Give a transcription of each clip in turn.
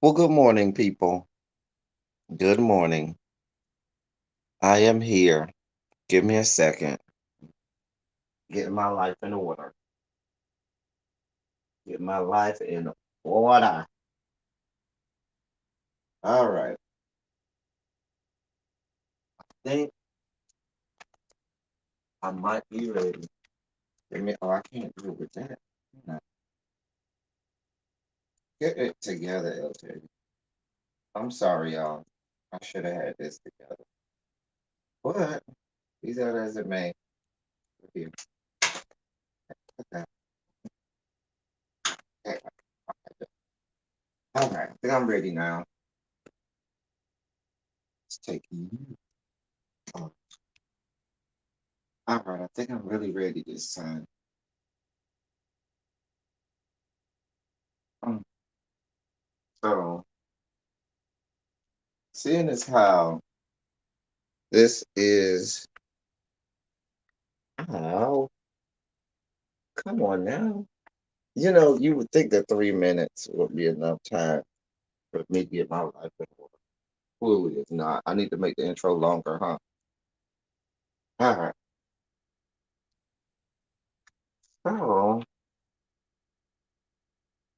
Well, good morning, people. Good morning. I am here. Give me a second. Getting my life in order. Get my life in order. All right. Think I might be ready. Give me. Oh, I can't do it with that. No. Get it together, LT. I'm sorry, y'all. I should have had this together. But be that as it may. Here. Okay. Okay. All right. I think I'm ready now. Let's take you. Oh, all right. I think I'm really ready this time. Mm. So, seeing as how this is, oh, come on now. You would think that 3 minutes would be enough time for me to get my life in order. Clearly, it's not. I need to make the intro longer, huh? All right. So,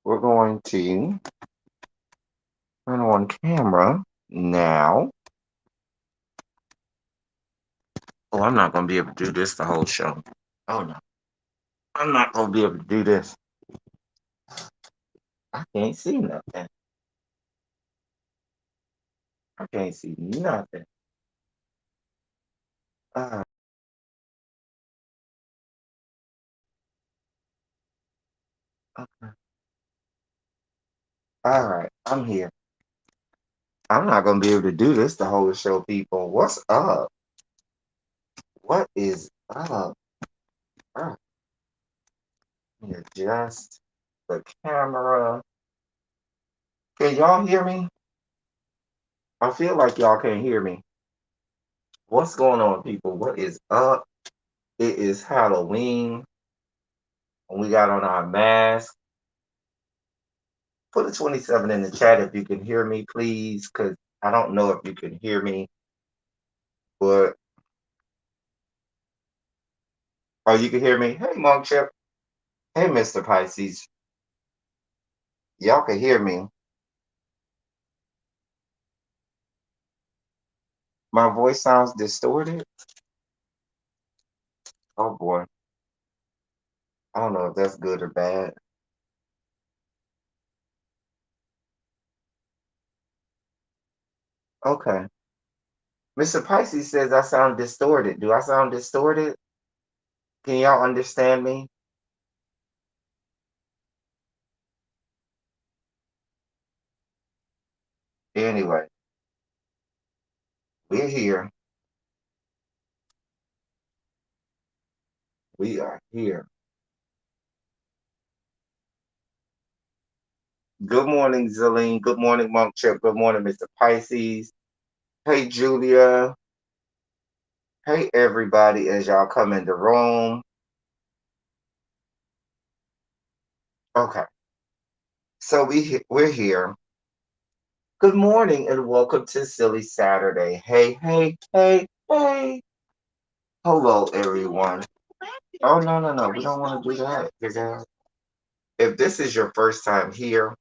we're going to turn on camera now. Oh, I'm not going to be able to do this the whole show. Oh, no. I'm not going to be able to do this. I can't see nothing. I can't see nothing. Uh, okay. All right. I'm here. I'm not gonna be able to do this the whole show, people. What's up? What is up? Oh, let me adjust the camera. Can y'all hear me? I feel like y'all can't hear me. What's going on, people? What is up? It is Halloween, and we got on our mask. Put a 27 in the chat if you can hear me, please, because I don't know if you can hear me, but oh, you can hear me. Hey, Monk Chip. Hey, Mr. Pisces. Y'all can hear me. My voice sounds distorted. Oh boy. I don't know if that's good or bad. Okay. Mr. Pisces says I sound distorted. Do I sound distorted? Can y'all understand me? Anyway, we're here. We are here. Good morning, Zeline. Good morning, Monk Chip. Good morning, Mr. Pisces. Hey, Julia. Hey, everybody, as y'all come in the room. Okay. So we're here. Good morning and welcome to Silly Saturday. Hey, hey, hey, hey. Hello, everyone. Oh, no, no, no. We don't want to do that. If this is your first time here,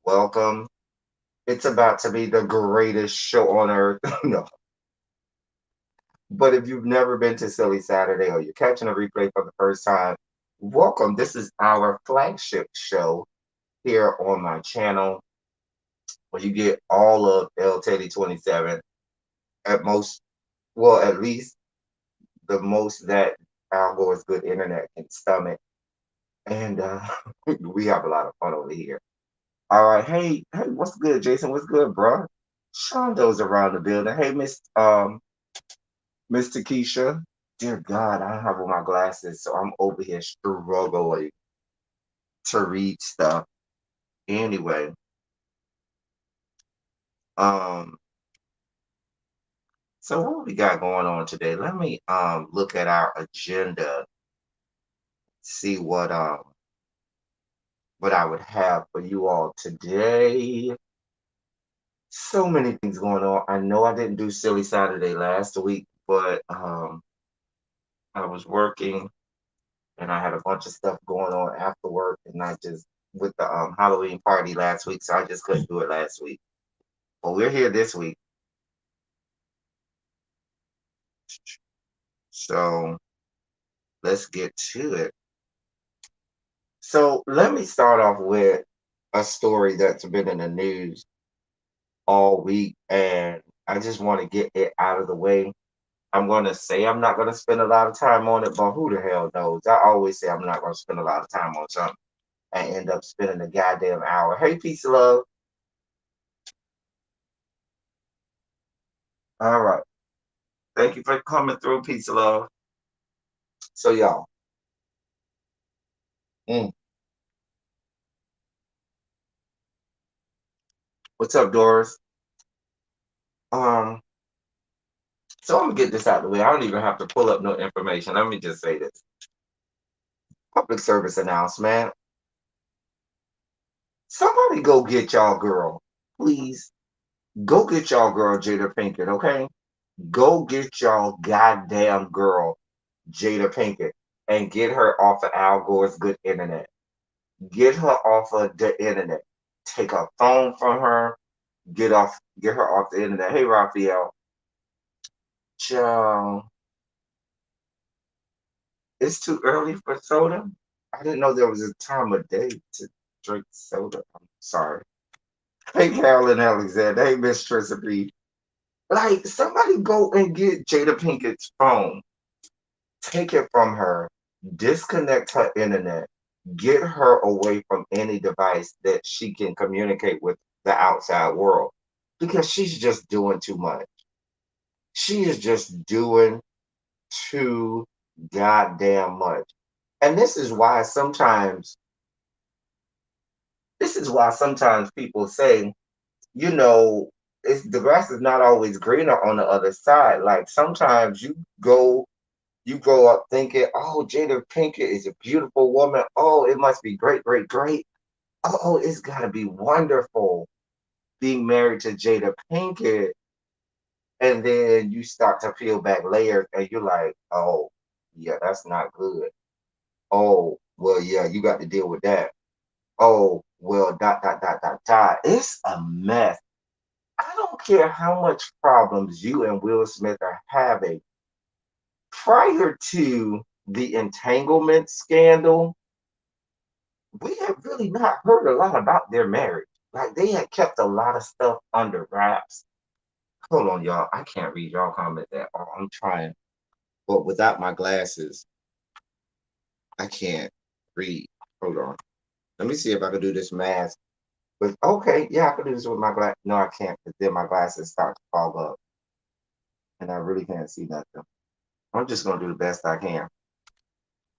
welcome. It's about to be the greatest show on earth. No. But if you've never been to Silly Saturday or you're catching a replay for the first time, welcome. This is our flagship show here on my channel where you get all of L Teddy 27 at most, well, at least the most that Al Gore's good internet can stomach. And we have a lot of fun over here. All right, hey, what's good, Jason? What's good, bro? Shondo's around the building. Hey, Miss Keisha. Dear God, I don't have on my glasses, so I'm over here struggling to read stuff. Anyway, um, so what we got going on today? Let me look at our agenda, see what I would have for you all today. So many things going on. I know I didn't do Silly Saturday last week, but I was working and I had a bunch of stuff going on after work, and I just with the Halloween party last week, so I just couldn't do it last week. But we're here this week, so let's get to it. So let me start off with a story that's been in the news all week, and I just want to get it out of the way. I'm going to say I'm not going to spend a lot of time on it, but who the hell knows? I always say I'm not going to spend a lot of time on something and end up spending a goddamn hour. Hey, peace of love. All right. Thank you for coming through, peace of love. So, y'all, mm, what's up, Doris? Um, so I'm gonna get this out of the way. I don't even have to pull up no information. Let me just say this. Public service announcement. Somebody go get y'all girl. Please. Go get y'all girl Jada Pinkett, okay? Go get y'all goddamn girl Jada Pinkett and get her off of Al Gore's good internet. Get her off of the internet. Take her phone from her. Get her off the internet. Hey Raphael. Child, it's too early for soda. I didn't know there was a time of day to drink soda. I'm sorry. Hey Carolyn Alexander. Hey Miss Trisha. Like, somebody go and get Jada Pinkett's phone, take it from her, disconnect her internet, get her away from any device that she can communicate with the outside world because she's just doing too much. She is just doing too goddamn much. And this is why sometimes people say, you know, the grass is not always greener on the other side. Like sometimes you grow up thinking, oh, Jada Pinkett is a beautiful woman. Oh, it must be great, great, great. Oh, it's gotta be wonderful being married to Jada Pinkett. And then you start to peel back layers and you're like, oh, yeah, that's not good. Oh, well, yeah, you got to deal with that. Oh, well, dot, dot, dot, dot, dot. It's a mess. I don't care how much problems you and Will Smith are having. Prior to the entanglement scandal, we have really not heard a lot about their marriage. Like they had kept a lot of stuff under wraps. Hold on, y'all. I can't read y'all comments at all. I'm trying, but without my glasses, I can't read. Hold on. Let me see if I can do this math. But okay, yeah, I can do this with my glass. No, I can't, because then my glasses start to fog up, and I really can't see nothing. I'm just gonna do the best I can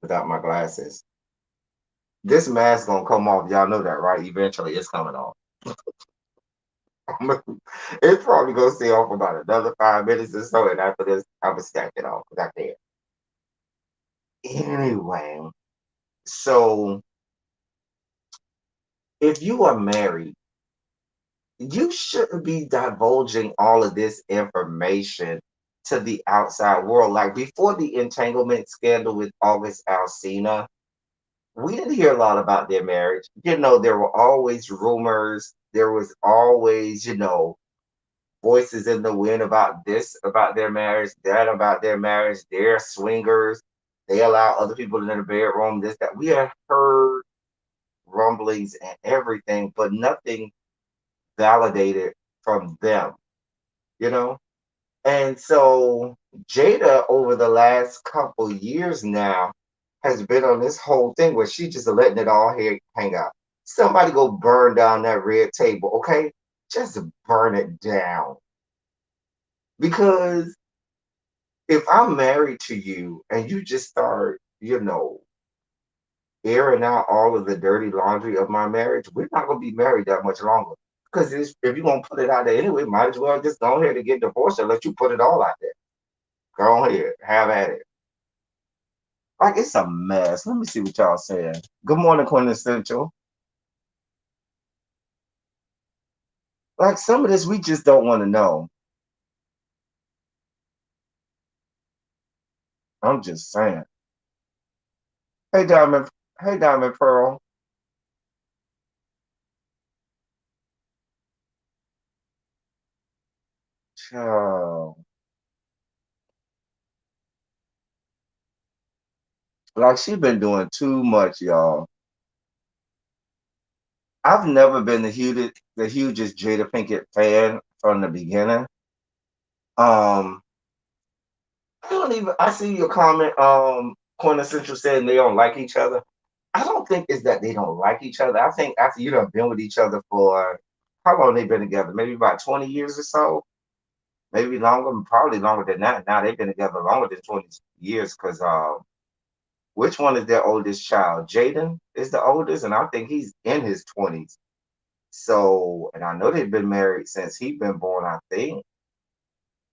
without my glasses. This mask gonna come off. Y'all know that, right? Eventually, it's coming off. It's probably gonna stay off about another 5 minutes or so, and after this, I'm gonna stack it off because I can't. Anyway, so if you are married, you shouldn't be divulging all of this information to the outside world. Like before the entanglement scandal with August Alsina, we didn't hear a lot about their marriage. You know, there were always rumors. There was always, voices in the wind about this, about their marriage, that about their marriage. They're swingers. They allow other people in the bedroom, this, that. We have heard rumblings and everything, but nothing validated from them, you know? And so Jada, over the last couple years now, has been on this whole thing where she just letting it all hang out. Somebody go burn down that red table, okay? Just burn it down. Because if I'm married to you and you just start, airing out all of the dirty laundry of my marriage, we're not gonna be married that much longer. Because if you're gonna put it out there anyway, might as well just go ahead and get divorced and let you put it all out there. Go ahead, have at it. Like it's a mess. Let me see what y'all saying. Good morning, Quintessential. Like some of this, we just don't want to know. I'm just saying. Hey, Diamond. Hey, Diamond Pearl. Child. Like she been doing too much, y'all. I've never been the hugest Jada Pinkett fan from the beginning. Um, I don't even. I see your comment. Corner Central said they don't like each other. I don't think it's that they don't like each other. I think after you done been with each other for how long they been together? Maybe about 20 years or so. Maybe longer, probably longer than that. Now they've been together longer than 20 years because which one is their oldest child? Jaden is the oldest, and I think he's in his 20s. So, and I know they've been married since he's been born, I think.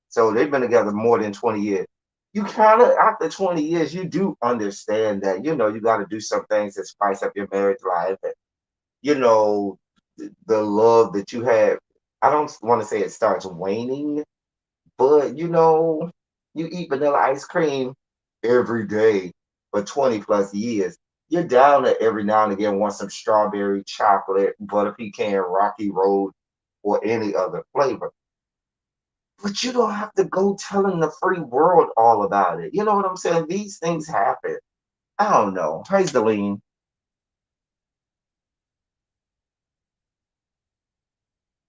So they've been together more than 20 years. You kind of, after 20 years, you do understand that, you got to do some things to spice up your marriage life. And, the love that you have, I don't want to say it starts waning, but, you eat vanilla ice cream every day for 20 plus years. You're down to every now and again want some strawberry chocolate, butter pecan, rocky road, or any other flavor. But you don't have to go telling the free world all about it. You know what I'm saying? These things happen. I don't know. Praise the lean.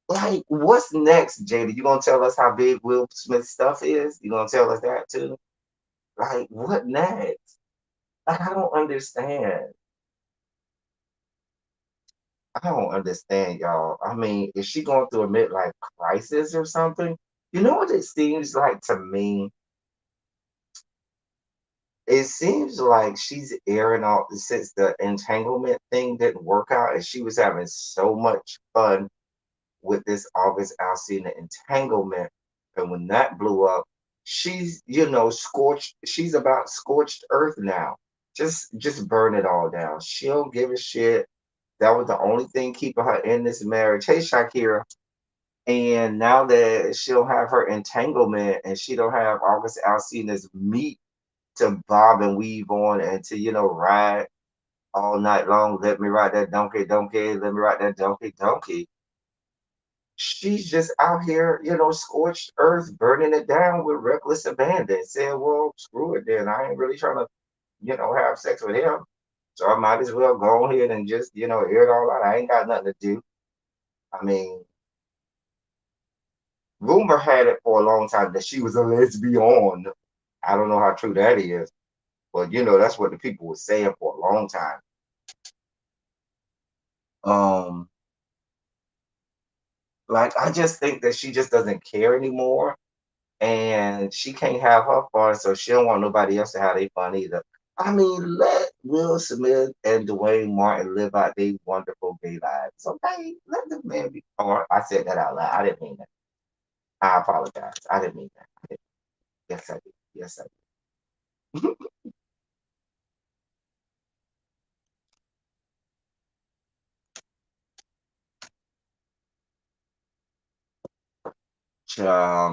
Like, what's next, Jada? You gonna tell us how big Will Smith stuff is? You gonna tell us that too? Like, what next? Like, I don't understand. I don't understand, y'all. I mean, is she going through a midlife crisis or something? You know what it seems like to me? It seems like she's airing out since the entanglement thing didn't work out, and she was having so much fun with this August Alsina entanglement. And when that blew up, she's scorched. She's about scorched earth now. Just burn it all down. She don't give a shit. That was the only thing keeping her in this marriage. Hey, Shakira. And now that she'll have her entanglement and she don't have August Alsina's meat to bob and weave on and to, ride all night long. Let me ride that donkey, donkey. Let me ride that donkey, donkey. She's just out here, scorched earth, burning it down with reckless abandon. Saying, well, screw it then. I ain't really trying to, have sex with him. So I might as well go ahead and just, air it all out. I ain't got nothing to do. I mean, rumor had it for a long time that she was a lesbian. I don't know how true that is, but that's what the people were saying for a long time. Um, like I just think that she just doesn't care anymore, and she can't have her fun, so she don't want nobody else to have their fun either. I mean, let Will Smith and Dwayne Martin live out their wonderful gay lives. Okay, let the man be. Oh, I said that out loud. I didn't mean that. I apologize. I didn't mean that. I didn't. Yes, I did. Yes, I did.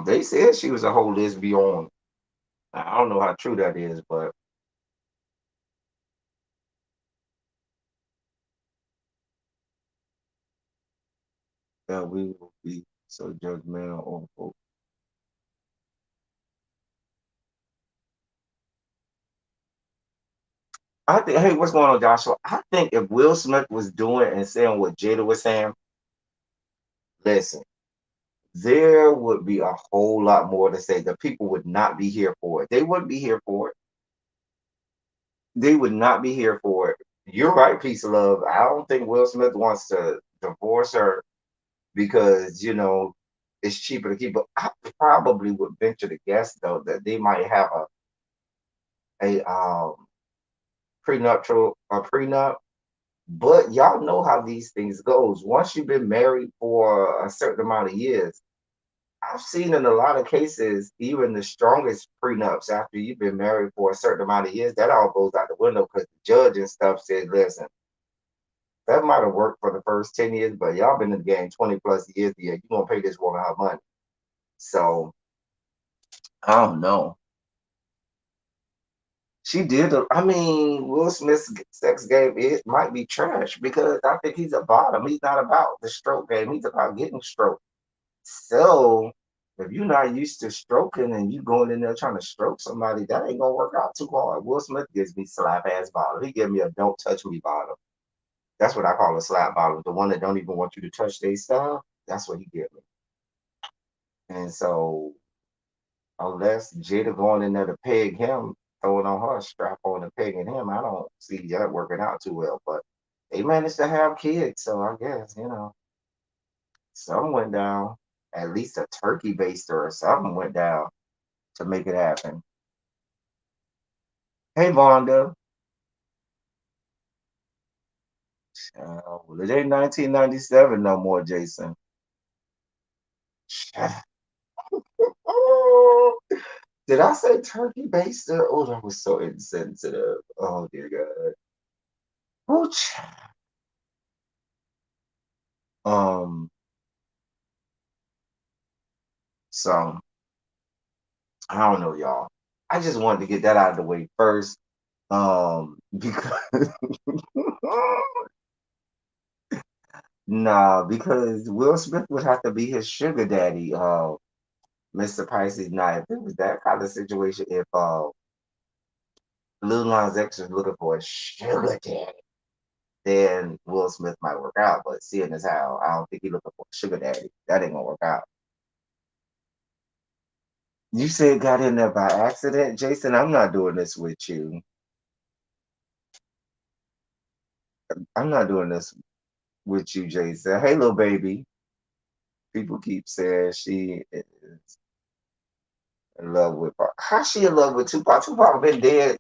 They said she was a whole lesbian. I don't know how true that is, but we will be so judgmental on folks. I think, hey, what's going on, Joshua? I think if Will Smith was doing and saying what Jada was saying, listen, there would be a whole lot more to say. The people would not be here for it. They wouldn't be here for it. They would not be here for it. You're right, peace of love. I don't think Will Smith wants to divorce her because it's cheaper to keep. But I probably would venture to guess though that they might have a prenuptial a prenup. But y'all know how these things goes. Once you've been married for a certain amount of years, I've seen in a lot of cases, even the strongest prenups after you've been married for a certain amount of years, that all goes out the window because the judge and stuff said, listen, That might have worked for the first 10 years, but y'all been in the game 20 plus years. Yeah, you gonna pay this woman her money. So I don't know. She did. I mean, Will Smith's sex game, it might be trash because I think he's a bottom. He's not about the stroke game. He's about getting stroked. So if you're not used to stroking and you going in there trying to stroke somebody, that ain't gonna work out too hard. Will Smith gives me slap ass bottom. He give me a don't touch me bottom. That's what I call a slap bottom. The one that don't even want you to touch their stuff. That's what he give me. And so unless Jada going in there to peg him, throwing on her strap on and pegging him, I don't see that working out too well. But they managed to have kids, so I guess some went down. At least a turkey baster or something went down to make it happen. Hey, Vonda. Well, it ain't 1997 no more, Jason. Oh, did I say turkey baster? Oh, that was so insensitive. Oh, dear God. Oh, um, so I don't know, y'all. I just wanted to get that out of the way first. Because nah, because Will Smith would have to be his sugar daddy. Mr. Pisces. Now, if it was that kind of situation, if Lil Nas X is looking for a sugar daddy, then Will Smith might work out. But seeing as how I don't think he's looking for a sugar daddy, that ain't gonna work out. You said got in there by accident, Jason. I'm not doing this with you. I'm not doing this with you, Jason. Hey, little baby. People keep saying she is in love with. How's she in love with Tupac? Tupac been dead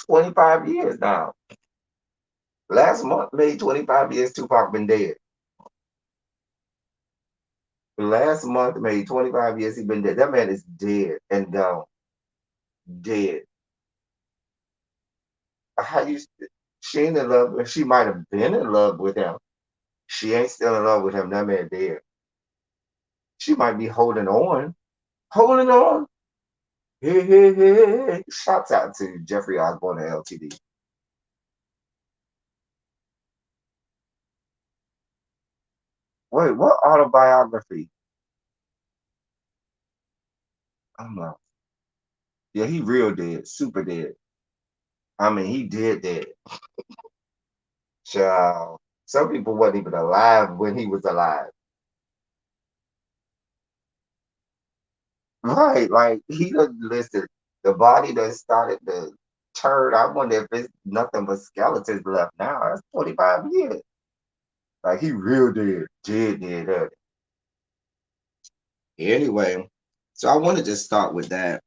25 years now. Last month made 25 years. Tupac been dead. Last month made 25 years. He been dead. That man is dead and gone. Dead. How you? She ain't in love. She might have been in love with him. She ain't still in love with him. That man dead. She might be holding on. Holding on. Hey, hey, hey, hey. Shouts out to Jeffrey Osborne and LTD. Wait, what autobiography? I'm like, yeah, he real dead, super dead. I mean, he did dead. Child. Some people wasn't even alive when he was alive. Right, like he done listed the body that started to turn. I wonder if it's nothing but skeletons left now. That's 25 years. Like he real dead, dead. Anyway, so I want to just start with that.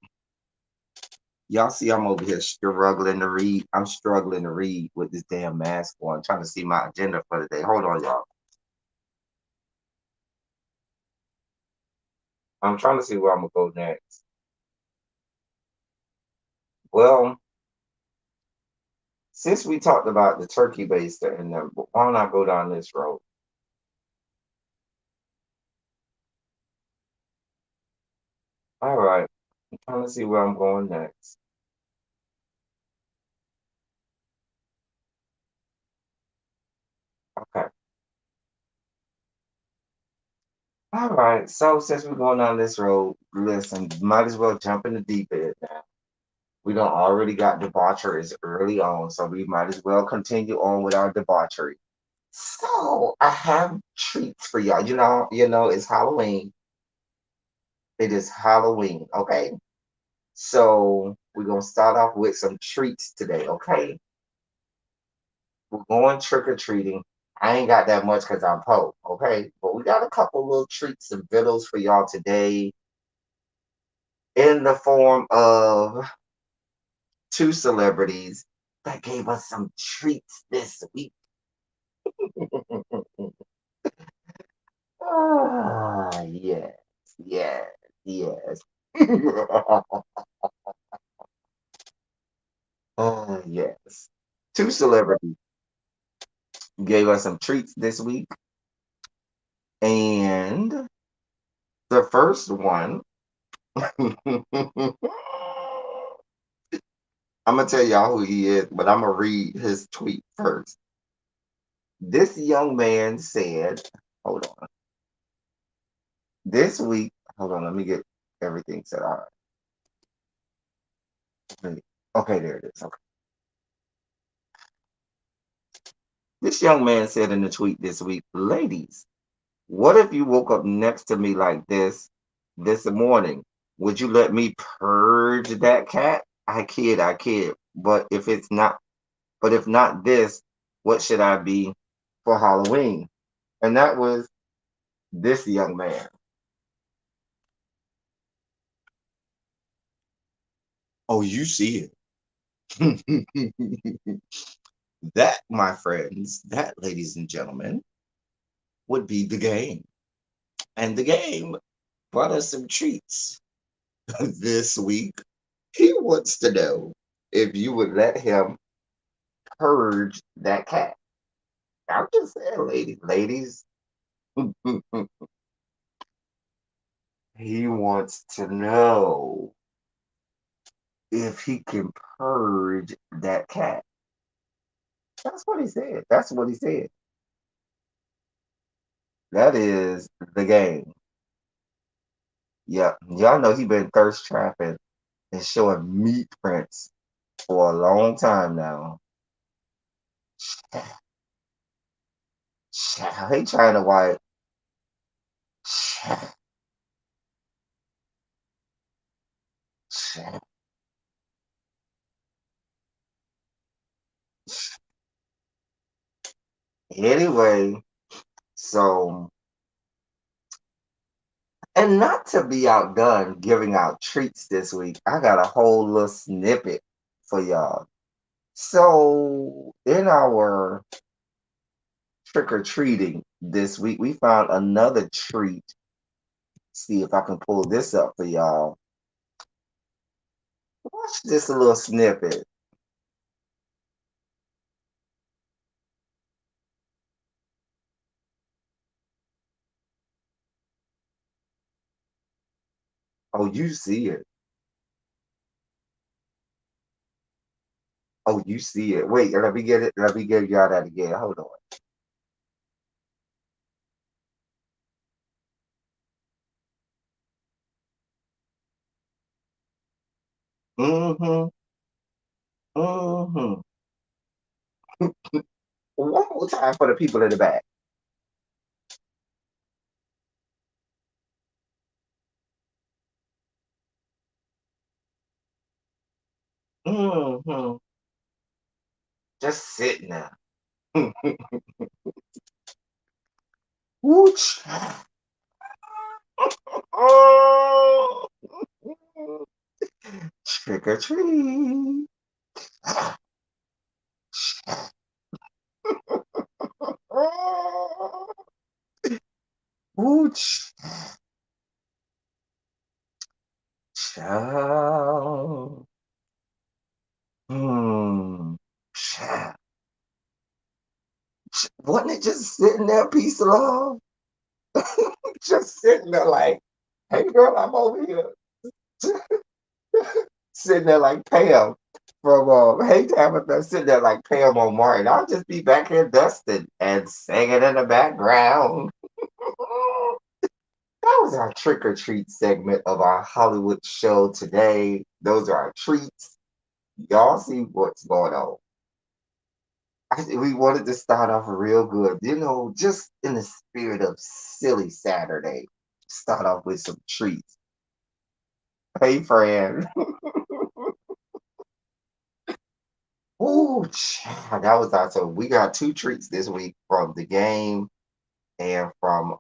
Y'all see, I'm over here struggling to read. I'm struggling to read with this damn mask on, trying to see my agenda for the day. Hold on, y'all. I'm trying to see where I'm gonna go next. Well, since we talked about the turkey baster and them, why don't I go down this road? All right, I'm trying to see where I'm going next. Okay. All right. So since we're going down this road, listen, might as well jump in the deep end now. We don't already got debaucheries early on, so we might as well continue on with our debauchery. So I have treats for y'all. It's Halloween. It is Halloween, okay? So we're gonna start off with some treats today, okay? We're going trick or treating. I ain't got that much because I'm poor, okay? But we got a couple little treats and vittles for y'all today in the form of two celebrities that gave us some treats this week. Yes, yes, yes. Yes. Two celebrities. gave us some treats this week. And the first one, I'm gonna tell y'all who he is, but I'm gonna read his tweet first. This young man said, hold on, this week, hold on, let me get everything set up. Okay, there it is. Okay. This young man said in the tweet this week, ladies, what if you woke up next to me like this morning? Would you let me purge that cat? I kid. But if not this, what should I be for Halloween? And that was this young man. Oh, you see it. That, my friends, that, ladies and gentlemen, would be the game. And the game brought us some treats this week. He wants to know if you would let him purge that cat. I'm just saying, ladies. He wants to know if he can purge that cat. That's what he said. That's what he said. That is the game. Yeah, y'all know he been thirst trapping and showing meat prints for a long time now. He trying to wipe. Anyway, so and not to be outdone giving out treats this week, I got a whole little snippet for y'all. So in our trick or treating this week, we found another treat. See if I can pull this up for y'all. Watch this little snippet. Oh, you see it. Oh, you see it. Wait, let me get it. Let me give y'all that again. Hold on. Mm-hmm. Mm-hmm. One more time for the people in the back. Mm-hmm. Just sitting there. Wooch. Oh. Trick or treat. Wooch. Child. Hmm. Child. Wasn't it just sitting there, piece of love? Just sitting there like, hey girl, I'm over here. Sitting there like Pam from Hey Tabitha, sitting there like Pam on Martin. I'll just be back here dusting and singing in the background. That was our trick or treat segment of our Hollywood show today. Those are our treats. Y'all see what's going on. We wanted to start off real good, just in the spirit of silly Saturday. Start off with some treats. Hey, friend. Ooh, child, that was awesome. We got two treats this week from the game and from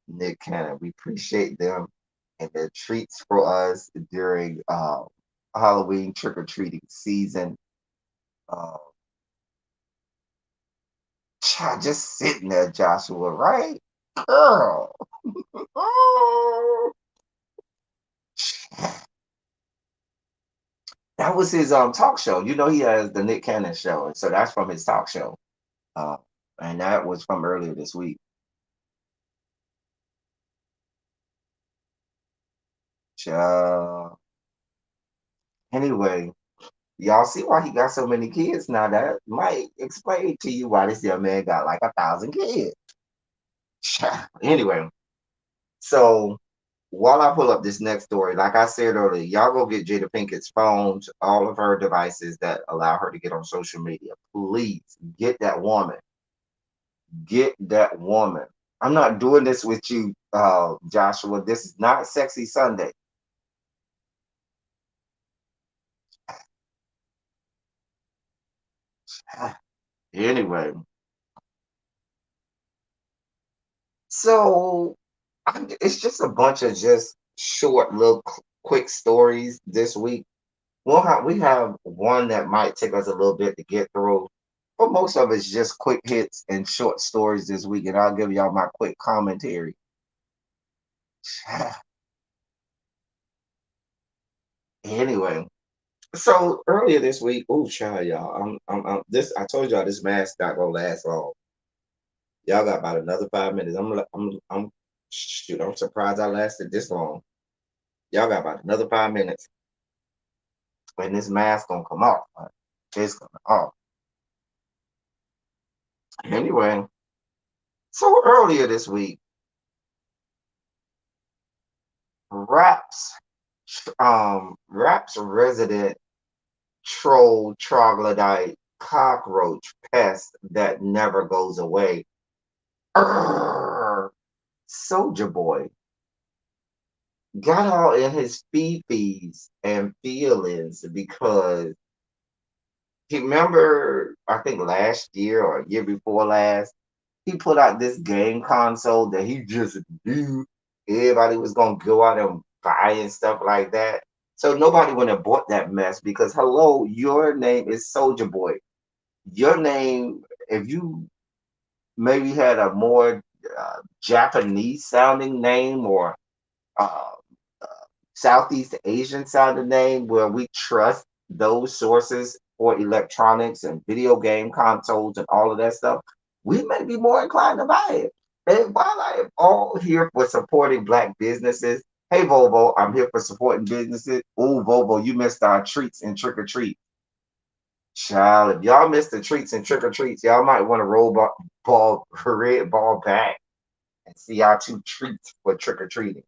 Nick Cannon. We appreciate them and their treats for us during Halloween trick or treating season. Uh, child, just sitting there, Joshua, right? Girl. Oh, that was his talk show. He has the Nick Cannon show, and so that's from his talk show. Uh, and that was from earlier this week. Uh, anyway, y'all see why he got so many kids now? That might explain to you why this young man got like 1,000 kids. Anyway, so while I pull up this next story, like I said earlier, y'all go get Jada Pinkett's phones, all of her devices that allow her to get on social media. Please get that woman. Get that woman. I'm not doing this with you, Joshua. This is not Sexy Sunday. Anyway, so it's just a bunch of just short, little, quick stories this week. We have one that might take us a little bit to get through, but most of it's just quick hits and short stories this week, and I'll give y'all my quick commentary. Anyway, so earlier this week, oh child, y'all, this. I told y'all this mask not gonna last long. Y'all got about another 5 minutes. Shoot. I'm surprised I lasted this long. Y'all got about another 5 minutes, and this mask gonna come off. It's gonna off. Anyway, so earlier this week, Raps, Raps resident troll troglodyte cockroach pest that never goes away. Soldier Boy got all in his fees and feelings because he remember, I think last year or year before last, he put out this game console that he just knew everybody was gonna go out and buy and stuff like that. So nobody would have bought that mess because hello, your name is Soldier Boy. Your name, if you maybe had a more Japanese sounding name or uh, Southeast Asian sounding name where we trust those sources for electronics and video game consoles and all of that stuff, we may be more inclined to buy it. And while I am all here for supporting Black businesses, hey Volvo, I'm here for supporting businesses. Oh Volvo, you missed our treats and trick or treat. Child, if y'all missed the treats and trick or treats, y'all might want to roll red ball back and see our two treats for trick or treating.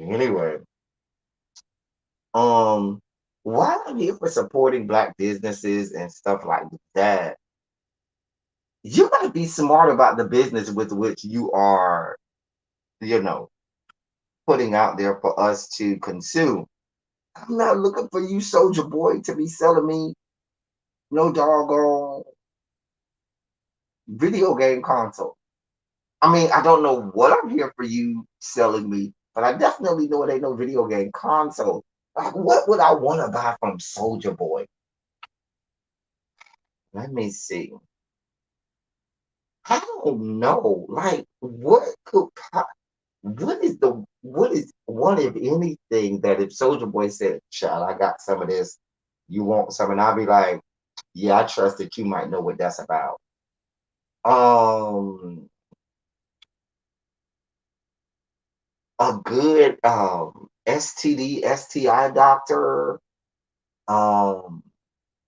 Anyway, um, while I'm here for supporting Black businesses and stuff like that, you gotta be smart about the business with which you are, you know, putting out there for us to consume. I'm not looking for you, Soldier Boy, to be selling me no doggone video game console. I mean, I don't know what I'm here for you selling me, but I definitely know it ain't no video game console. Like, what would I want to buy from Soldier Boy? Let me see. I don't know. Like, what is one of anything that if Soldier Boy said, "Child, I got some of this. You want some?" And I'll be like, "Yeah, I trust that you might know what that's about." Um, a good STD, STI doctor. Um,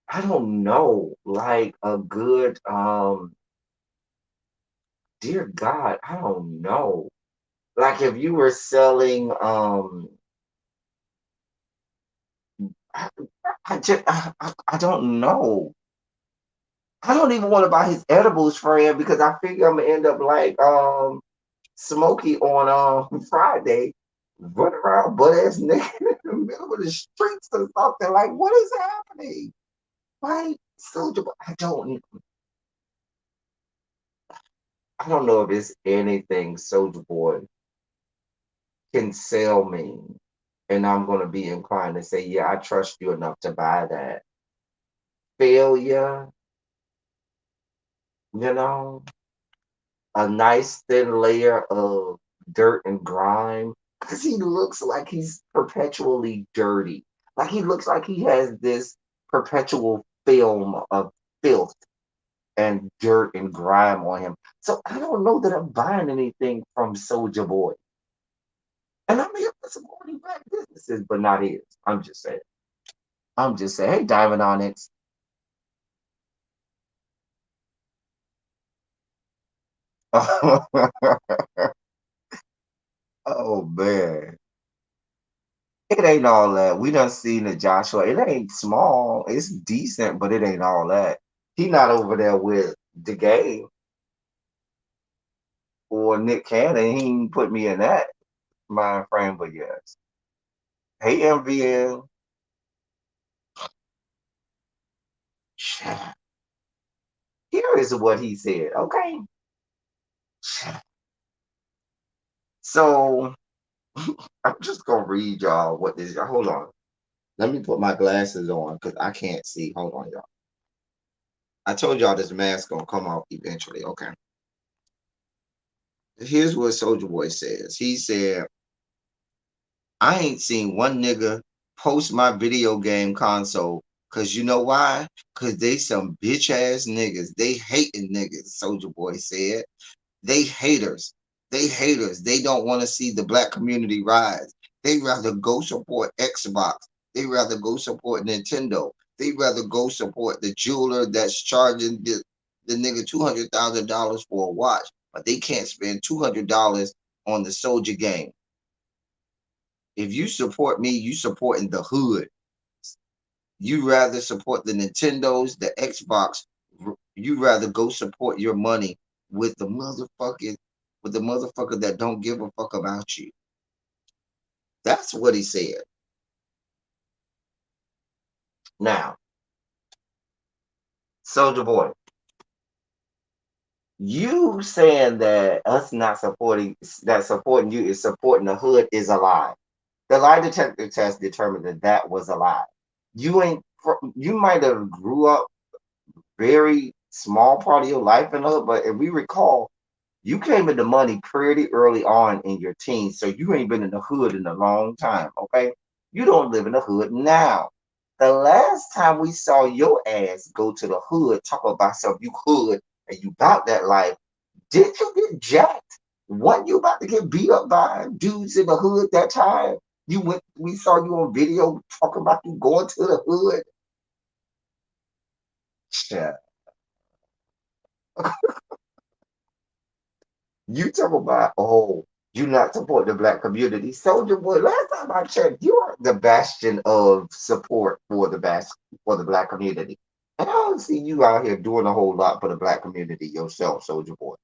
I don't know, like a good dear God, I don't know. Like if you were selling I, I don't know. I don't even want to buy his edibles for him because I figure I'm gonna end up like Smokey on Friday, running around butt ass naked in the middle of the streets or something. Like, what is happening? Right? Soldier Boy, I don't know if it's anything Soldier Boy can sell me. And I'm gonna be inclined to say, yeah, I trust you enough to buy that. Failure, you know, a nice thin layer of dirt and grime. Because he looks like he's perpetually dirty. Like he looks like he has this perpetual film of filth and dirt and grime on him. So I don't know that I'm buying anything from Soldier Boy. And I'm here for supporting black businesses, but not his. I'm just saying. I'm just saying. Hey, Diamond Onyx. Oh man. It ain't all that. We done seen the Joshua. It ain't small. It's decent, but it ain't all that. He not over there with the game or Nick Cannon. He ain't put me in that mind frame, but yes. Hey MVN. Here is what he said. Okay. So I'm just gonna read y'all what this. Hold on. Let me put my glasses on because I can't see. Hold on, y'all. I told y'all this mask gonna come off eventually. Okay. Here's what Soldier Boy says. He said, I ain't seen one nigga post my video game console. Cause you know why? Cause they some bitch ass niggas. They hating niggas, Soldier Boy said. They haters. They haters. They don't want to see the black community rise. They rather go support Xbox. They rather go support Nintendo. They rather go support the jeweler that's charging the nigga $200,000 for a watch, but they can't spend $200 on the soldier game. If you support me, you supporting the hood. You rather support the Nintendos, the Xbox. You rather go support your money with the motherfucker that don't give a fuck about you. That's what he said. Now, Soldier Boy, you saying that us not supporting that supporting you is supporting the hood is a lie. The lie detector test determined that that was a lie. You ain't. You might have grew up very small part of your life in the hood, but if we recall, you came into money pretty early on in your teens, so you ain't been in the hood in a long time, okay? You don't live in the hood now. The last time we saw your ass go to the hood, talk about some you hood and you got that life, did you get jacked? What you about to get beat up by dudes in the hood that time? You went, we saw you on video talking about you going to the hood. Shit. You talk about, oh, you not support the black community. Soldier Boy, last time I checked, you are the bastion of support for for the black community. And I don't see you out here doing a whole lot for the black community yourself, Soldier Boy.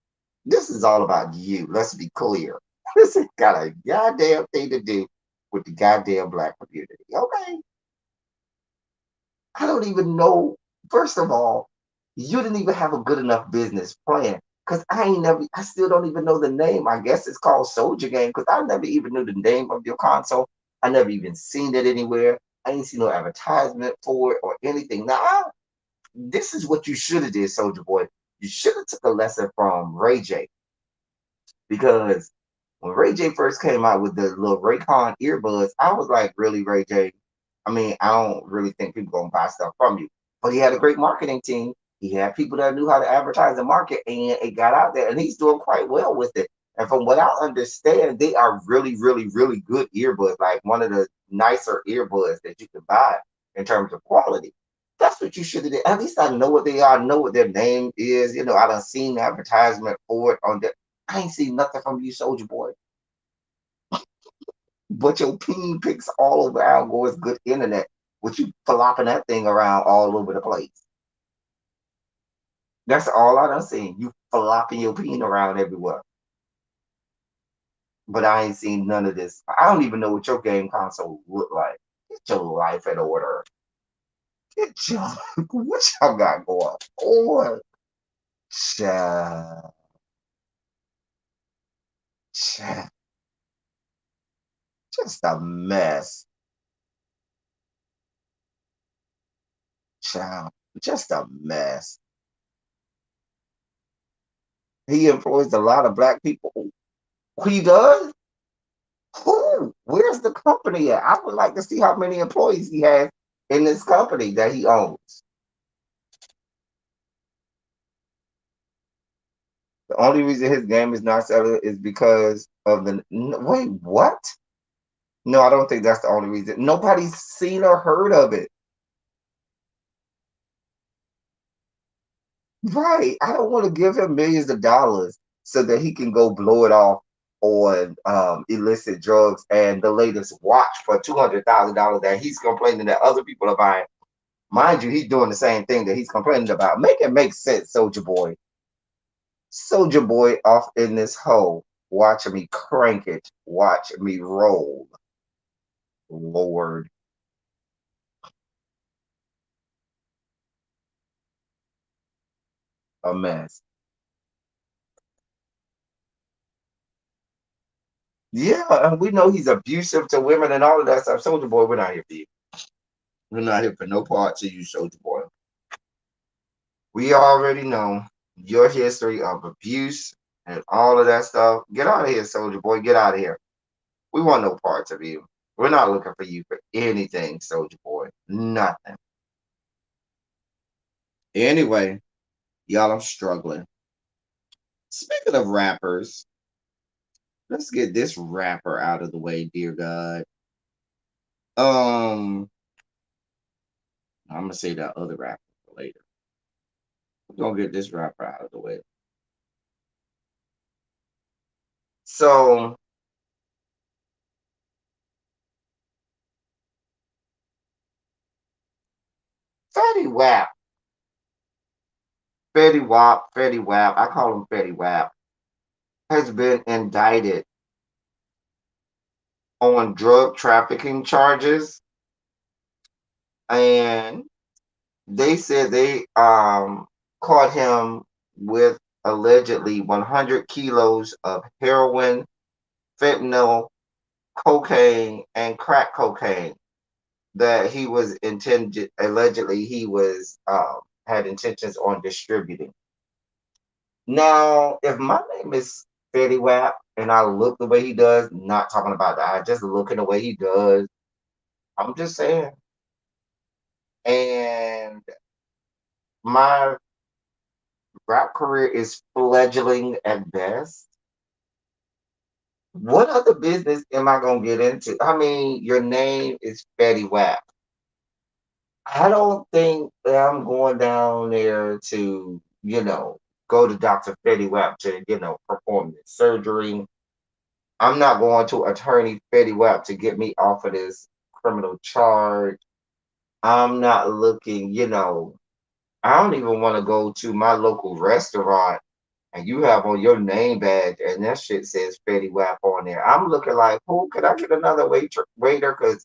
This is all about you. Let's be clear. This has got a goddamn thing to do with the goddamn black community. Okay. I don't even know. First of all, you didn't even have a good enough business plan. Cause I still don't even know the name. I guess it's called Soldier Game. Cause I never even knew the name of your console. I never even seen it anywhere. I ain't seen no advertisement for it or anything. Now, this is what you should have did, Soldier Boy. You should have took a lesson from Ray J. Because when Ray J first came out with the little Raycon earbuds, I was like, really, Ray J? I mean, I don't really think people gonna buy stuff from you. But he had a great marketing team. He had people that knew how to advertise the market, and it got out there, and he's doing quite well with it. And from what I understand, they are really, really, really good earbuds, like one of the nicer earbuds that you can buy in terms of quality. That's what you should have did. At least I know what they are, know what their name is. You know, I done seen advertisement for it on the. I ain't seen nothing from you, Soldier Boy. But your ping pics all over Al Gore's good internet, with you flopping that thing around all over the place. That's all I done seen. You flopping your peen around everywhere. But I ain't seen none of this. I don't even know what your game console look like. Get your life in order. Get your what y'all got going on? Child, child, just a mess. Child, just a mess. He employs a lot of black people. He does? Who? Where's the company at? I would like to see how many employees he has in this company that he owns. The only reason his game is not selling is because of wait, what? No, I don't think that's the only reason. Nobody's seen or heard of it. Right. I don't want to give him millions of dollars so that he can go blow it off on illicit drugs and the latest watch for $200,000 that he's complaining that other people are buying. Mind you, he's doing the same thing that he's complaining about. Make it make sense, Soldier Boy. Soldier Boy off in this hole. Watch me crank it. Watch me roll. Lord, a mess. Yeah, and we know he's abusive to women and all of that stuff. Soldier Boy, we're not here for you. We're not here for no parts of you, Soldier Boy. We already know your history of abuse and all of that stuff. Get out of here, Soldier Boy. Get out of here. We want no parts of you. We're not looking for you for anything, Soldier Boy. Nothing. Anyway, y'all, I'm struggling. Speaking of rappers, let's get this rapper out of the way, dear God. Um, I'm gonna say that other rapper for later. We're gonna get this rapper out of the way. So, Fetty Wap, Fetty Wap, I call him Fetty Wap, has been indicted on drug trafficking charges, and they said they caught him with allegedly 100 kilos of heroin, fentanyl, cocaine, and crack cocaine that he was intended allegedly he was had intentions on distributing. Now, if my name is Fetty Wap and I look the way he does, not talking about that, I just looking the way he does, I'm just saying. And my rap career is fledgling at best. What other business am I gonna get into? I mean, your name is Fetty Wap. I don't think that I'm going down there to, go to Dr. Fetty Wap to, perform this surgery. I'm not going to attorney Fetty Wap to get me off of this criminal charge. I'm not looking, I don't even want to go to my local restaurant and you have on your name badge and that shit says Fetty Wap on there. I'm looking like, who could I get another waiter? Because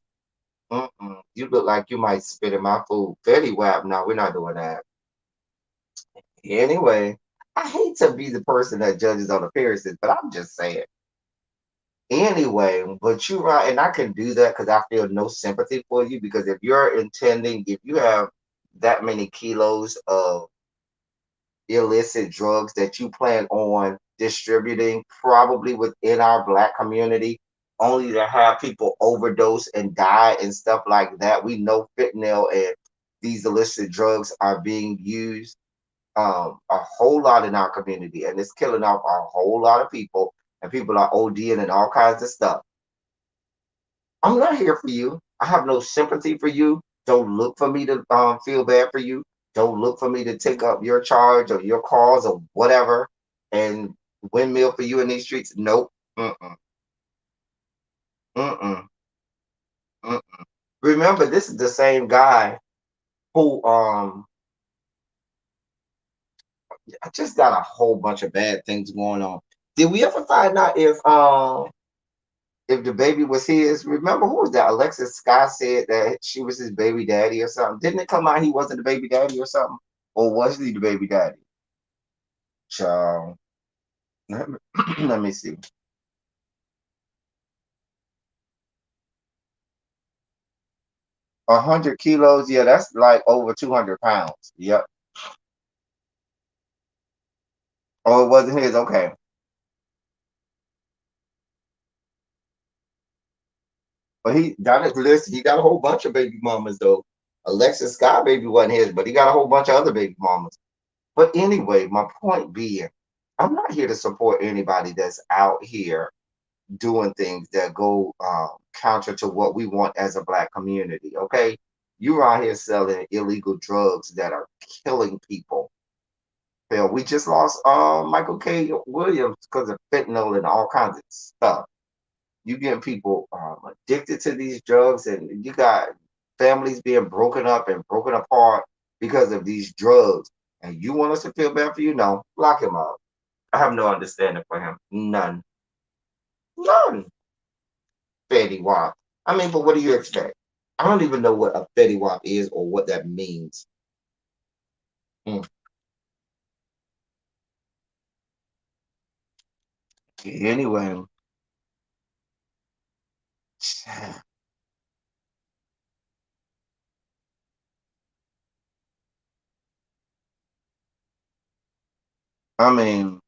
you look like you might spit in my food. Fetty Wap, no, we're not doing that. Anyway, I hate to be the person that judges on appearances, but I'm just saying. Anyway, but you're right, and I can do that because I feel no sympathy for you. Because if you have that many kilos of illicit drugs that you plan on distributing, probably within our Black community, only to have people overdose and die and stuff like that. We know fentanyl and these illicit drugs are being used a whole lot in our community, and it's killing off a whole lot of people, and people are ODing and all kinds of stuff. I'm not here for you. I have no sympathy for you. Don't look for me to feel bad for you. Don't look for me to take up your charge or your cause or whatever and windmill for you in these streets. Nope. Mm-mm. Mm-mm. Mm-mm. Remember, this is the same guy who I just got a whole bunch of bad things going on. Did we ever find out if the baby was his? Remember who was that? Alexis Scott said that she was his baby daddy or something. Didn't it come out he wasn't the baby daddy or something? Or was he the baby daddy? Child. Let me, let me see. 100 kilos, yeah, that's like over 200 pounds. Yep. Oh, it wasn't his. Okay. But he got his list. He got a whole bunch of baby mamas though. Alexis Scott baby wasn't his, but he got a whole bunch of other baby mamas. But anyway, my point being, I'm not here to support anybody that's out here doing things that go counter to what we want as a black community. Okay, you're out here selling illegal drugs that are killing people. Hell, we just lost Michael K. Williams because of fentanyl and all kinds of stuff. You getting people addicted to these drugs, and you got families being broken up and broken apart because of these drugs. And you want us to feel bad for you? No, lock him up. I have no understanding for him. None. None. Fetty Wap. I mean, but what do you expect? I don't even know what a Fetty Wap is or what that means. Mm. Anyway, I mean,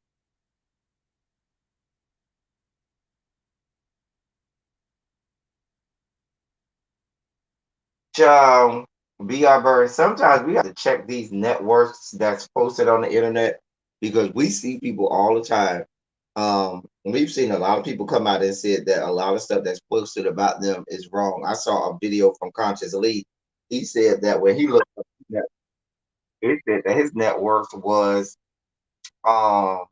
child, BR Bird, sometimes we have to check these networks that's posted on the internet because we see people all the time. We've seen a lot of people come out and said that a lot of stuff that's posted about them is wrong. I saw a video from Conscious Elite. He said that when he looked up, it said that his net worth was um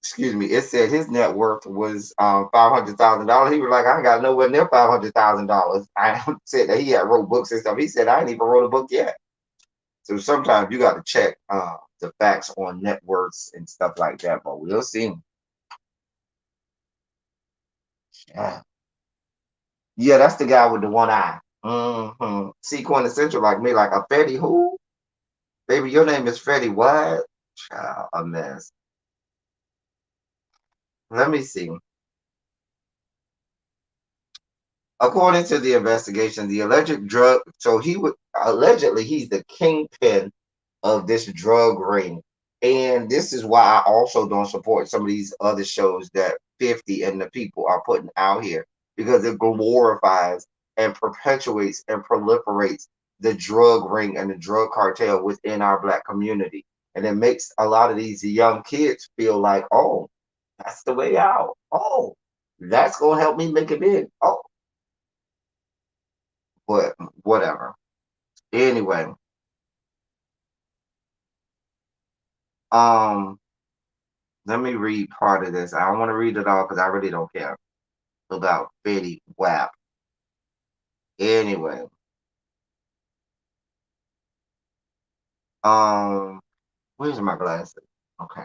excuse me, it said his net worth was $500,000. He was like, I ain't got nowhere near $500,000. I said that he had wrote books and stuff. He said I ain't even wrote a book yet. So sometimes you got to check the facts on net worths and stuff like that. But we'll see. Yeah, yeah, that's the guy with the one eye. See, quintessential like me, like a Fetty who? Baby, your name is Fetty what? Child, a mess. Let me see. According to the investigation, the alleged drug, so he would allegedly he's the kingpin of this drug ring. And this is why I also don't support some of these other shows that 50 and the people are putting out here because it glorifies and perpetuates and proliferates the drug ring and the drug cartel within our black community. And it makes a lot of these young kids feel like, oh, that's the way out. Oh, that's gonna help me make it big. Oh, but whatever. Anyway, um, let me read part of this. I don't want to read it all because I really don't care about Fetty Wap. Anyway, um, where's my glasses? Okay,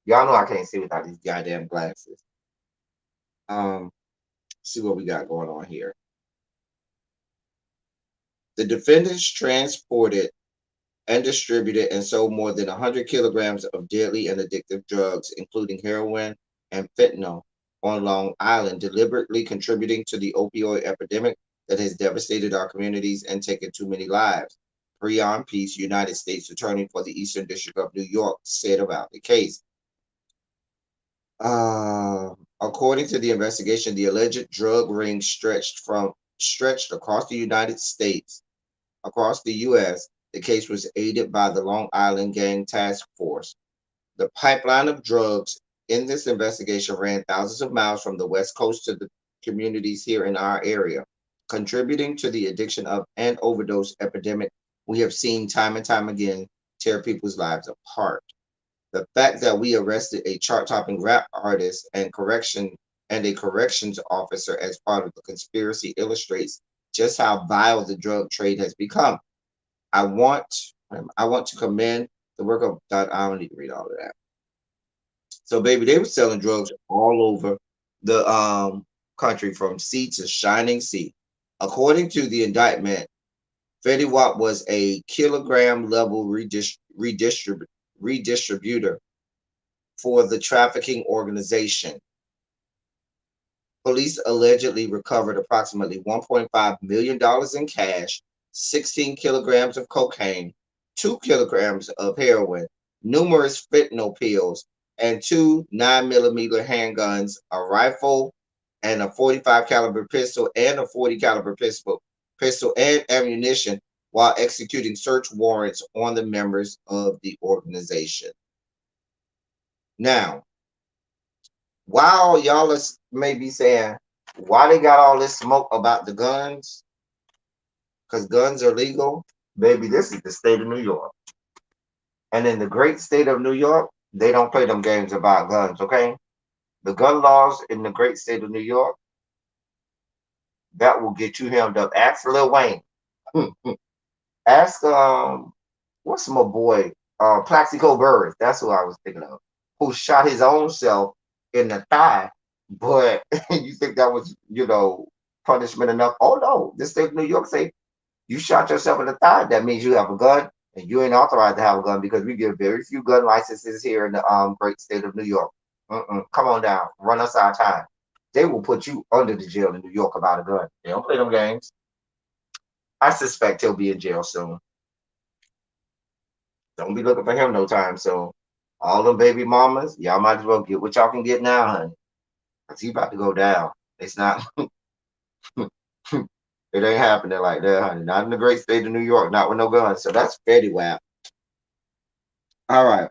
y'all know I can't see without these goddamn glasses. Um, see what we got going on here. The defendants transported and distributed and sold more than 100 kilograms of deadly and addictive drugs, including heroin and fentanyl, on Long Island, deliberately contributing to the opioid epidemic that has devastated our communities and taken too many lives. Breon Peace, United States Attorney for the Eastern District of New York, said about the case. According to the investigation, the alleged drug ring stretched across the United States across the U.S., the case was aided by the Long Island Gang Task Force. The pipeline of drugs in this investigation ran thousands of miles from the West Coast to the communities here in our area, contributing to the addiction of and overdose epidemic we have seen time and time again tear people's lives apart. The fact that we arrested a chart-topping rap artist and a corrections officer as part of the conspiracy illustrates just how vile the drug trade has become. I want I want to commend the work of I don't need to read all of that. So baby, they were selling drugs all over the country from sea to shining sea. According to the indictment, Fetty Wap was a kilogram level redistributor for the trafficking organization. Police allegedly recovered approximately $1.5 million in cash, 16 kilograms of cocaine, 2 kilograms of heroin, numerous fentanyl pills, and two 9mm handguns, a rifle, and a 45 caliber pistol and a 40 caliber pistol and ammunition while executing search warrants on the members of the organization. Now, while y'all is maybe saying why they got all this smoke about the guns, because guns are legal, baby, this is the state of New York. And in the great state of New York, they don't play them games about guns, okay? The gun laws in the great state of New York, that will get you hemmed up. Ask Lil Wayne. Ask what's my boy? Plaxico Burress. That's who I was thinking of. Who shot his own self in the thigh. But you think that was, punishment enough? Oh no. The state of New York say you shot yourself in the thigh, that means you have a gun and you ain't authorized to have a gun because we give very few gun licenses here in the great state of New York. Come on down. Run us our time. They will put you under the jail in New York about a gun. They don't play them games. I suspect he'll be in jail soon. Don't be looking for him no time soon. All them baby mamas, y'all might as well get what y'all can get now, honey. Cause he about to go down. It's not it ain't happening like that, honey. Not in the great state of New York, not with no guns. So that's Fetty Wap. All right.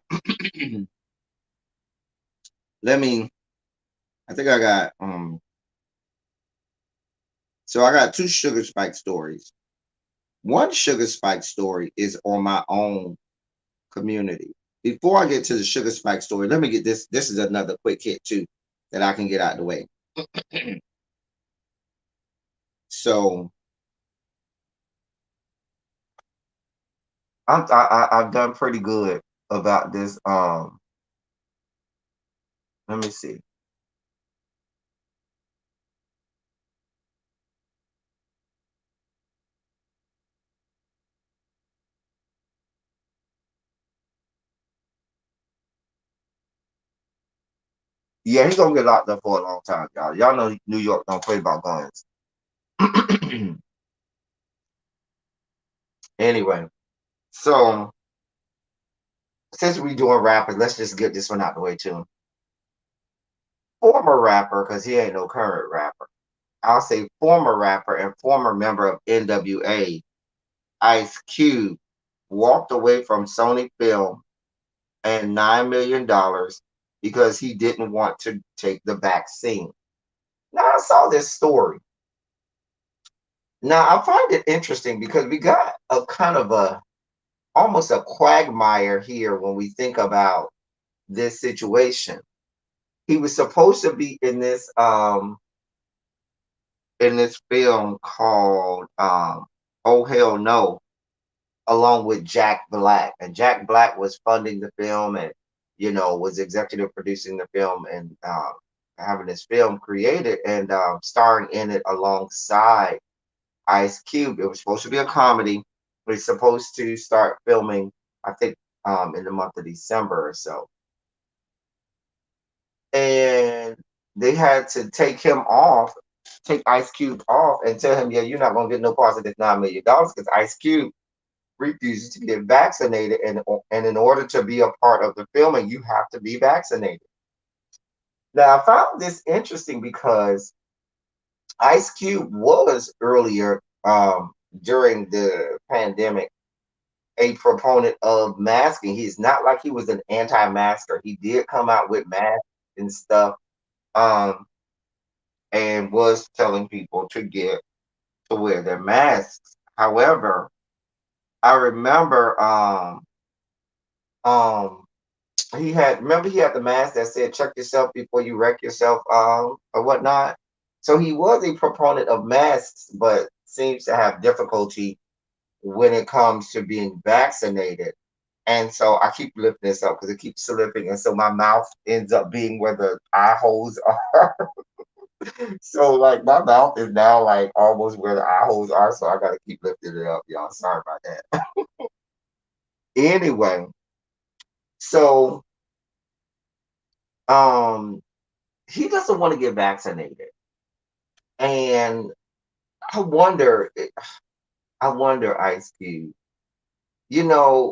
Let me I think I got so I got two sugar spike stories. One sugar spike story is on my own community. Before I get to the sugar spike story, let me get this. This is another quick hit too that I can get out of the way. So I've done pretty good about this. Let me see. Yeah, he's gonna get locked up for a long time, y'all. Y'all know New York don't play about guns. Anyway, so since we doing rappers, let's just get this one out the way too. Former rapper, because he ain't no current rapper. I'll say former rapper and former member of NWA, Ice Cube, walked away from Sony Film and $9 million because he didn't want to take the vaccine. Now I saw this story. Now I find it interesting because we got a kind of a almost a quagmire here when we think about this situation. He was supposed to be in this film called Oh Hell No, along with Jack Black. And Jack Black was funding the film and, was executive producing the film and having this film created and starring in it alongside Ice Cube. It was supposed to be a comedy. But it's supposed to start filming, I think, in the month of December or so. And they had to take Ice Cube off and tell him, yeah, you're not going to get no parts of this $9 million because Ice Cube refuses to get vaccinated, and in order to be a part of the filming, you have to be vaccinated. Now, I found this interesting because Ice Cube was earlier during the pandemic a proponent of masking. He's not like he was an anti-masker. He did come out with masks and stuff, and was telling people to wear their masks. However, I remember um he had the mask that said check yourself before you wreck yourself or whatnot. So he was a proponent of masks, but seems to have difficulty when it comes to being vaccinated. And so I keep lifting this up because it keeps slipping, and so my mouth ends up being where the eye holes are. So like my mouth is now like almost where the eye holes are, so I gotta keep lifting it up, y'all. Sorry about that. Anyway, so um he doesn't want to get vaccinated. And I wonder, Ice Cube.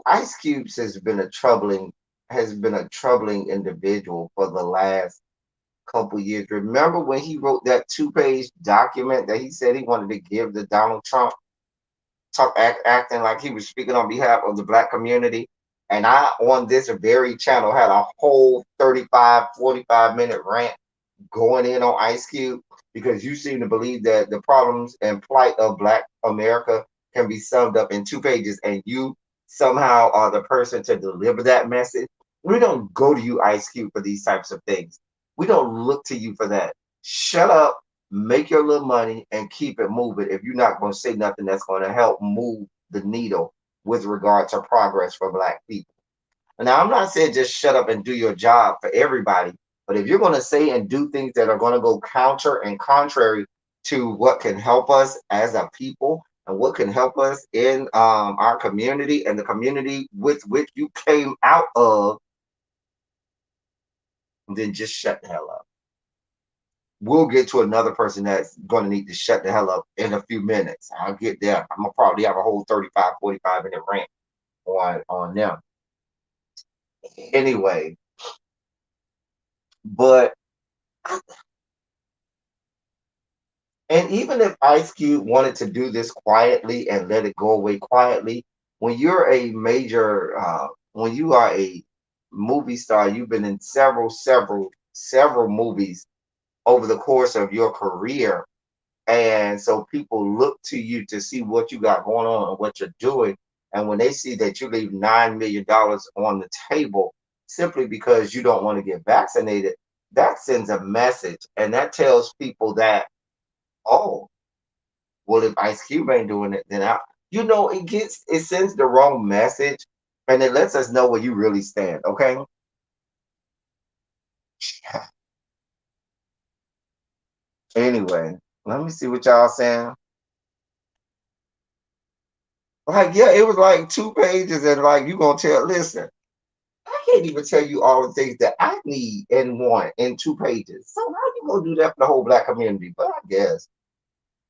Ice Cube has been a troubling individual for the last couple years. Remember when he wrote that 2-page document that he said he wanted to give to Donald Trump, acting like he was speaking on behalf of the black community? And I, on this very channel, had a whole 35, 45-minute rant going in on Ice Cube because you seem to believe that the problems and plight of Black America can be summed up in 2 pages, and you somehow are the person to deliver that message. We don't go to you, Ice Cube, for these types of things. We don't look to you for that. Shut up, make your little money, and keep it moving if you're not going to say nothing that's going to help move the needle with regard to progress for Black people. Now, I'm not saying just shut up and do your job for everybody, but if you're going to say and do things that are going to go counter and contrary to what can help us as a people and what can help us in our community and the community with which you came out of, then just shut the hell up. We'll get to another person that's going to need to shut the hell up in a few minutes. I'll get there. I'm going to probably have a whole 35, 45-minute rant on them. Anyway, but and even if Ice Cube wanted to do this quietly and let it go away quietly, when you're a major, when you are a movie star, you've been in several movies over the course of your career. And so people look to you to see what you got going on and what you're doing. And when they see that you leave $9 million on the table simply because you don't want to get vaccinated, that sends a message. And that tells people that, oh, well, if Ice Cube ain't doing it, then it sends the wrong message, and it lets us know where you really stand. Okay. Anyway, let me see what y'all saying. Like, yeah, it was like 2 pages, and like you gonna tell. Listen, I can't even tell you all the things that I need and want in 2 pages. So how you gonna do that for the whole Black community? But I guess.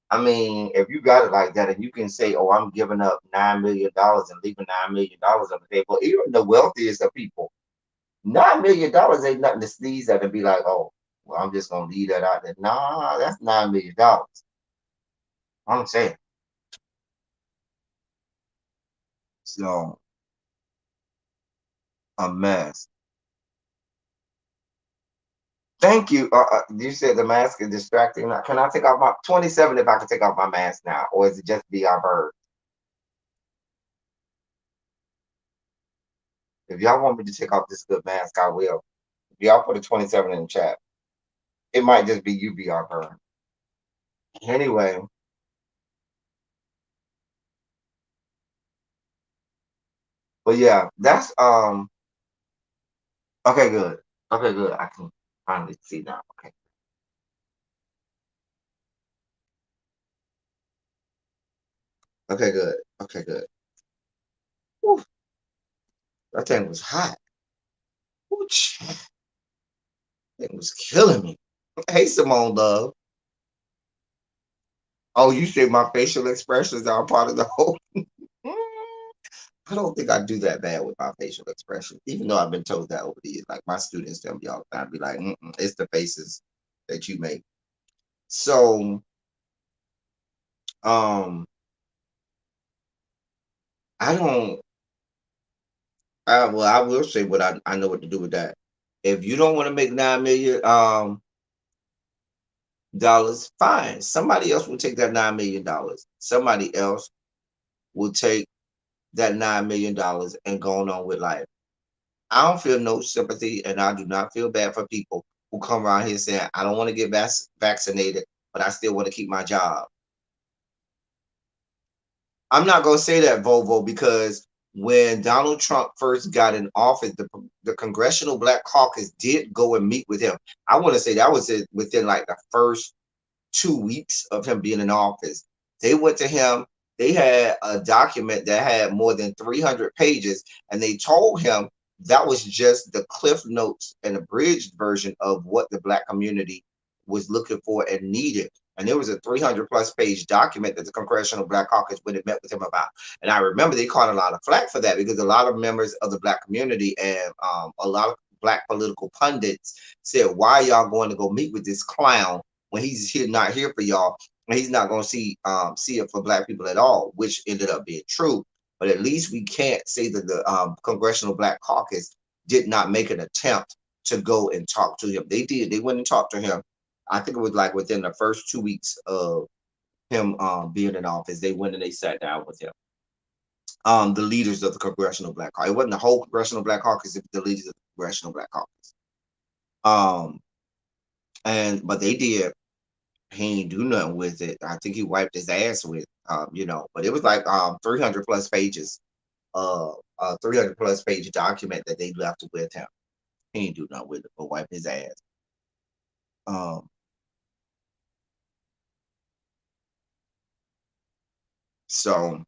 I mean, if you got it like that and you can say, oh, I'm giving up $9 million and leaving $9 million on the table, even the wealthiest of people, $9 million ain't nothing to sneeze at and be like, oh, well, I'm just gonna leave that out there. Nah, that's $9 million. I'm saying. So a mess. Thank you. You said the mask is distracting. Can I take off my 27 if I can take off my mask now? Or is it just be our bird? If y'all want me to take off this good mask, I will. If y'all put a 27 in the chat. It might just be you, BR Bird. Anyway, but yeah, that's okay, good. Okay, good. I can finally see now. Okay. Okay, good. Okay, good. Whew, that thing was hot. Whew, it was killing me. Hey, Simone Love. Oh, you said my facial expressions are part of the whole. I don't think I do that bad with my facial expression, even though I've been told that over the years. Like my students tell me all the time, be like, "It's the faces that you make." So, um, I don't. Well, I will say what I know what to do with that. If you don't want to make $9 million, fine. Somebody else will take that $9 million. Somebody else will take that $9 million and go on with life. I don't feel no sympathy, and I do not feel bad for people who come around here saying, "I don't want to get vaccinated, but I still want to keep my job." I'm not going to say that, Volvo, because when Donald Trump first got in office, the Congressional Black Caucus did go and meet with him. I want to say that was within like the first 2 weeks of him being in office. They went to him. They had a document that had more than 300 pages, and they told him that was just the cliff notes and abridged version of what the Black community was looking for and needed. And there was a 300 plus page document that the Congressional Black Caucus would have met with him about. And I remember they caught a lot of flack for that because a lot of members of the Black community and a lot of Black political pundits said, "Why are y'all going to go meet with this clown when he's here not here for y'all, and he's not going to see it for Black people at all," which ended up being true. but at least we can't say that the Congressional Black Caucus did not make an attempt to go and talk to him. They did. They went and talked to him. I think it was like within the first 2 weeks of him being in office. They went and they sat down with him. The leaders of the Congressional Black Caucus. It wasn't the whole Congressional Black Caucus, it was the leaders of the Congressional Black Caucus. Um, and but they did. He ain't do nothing with it. I think he wiped his ass with, but it was like 300 plus pages, 300 plus page document that they left with him. He ain't do nothing with it but wipe his ass. Um, so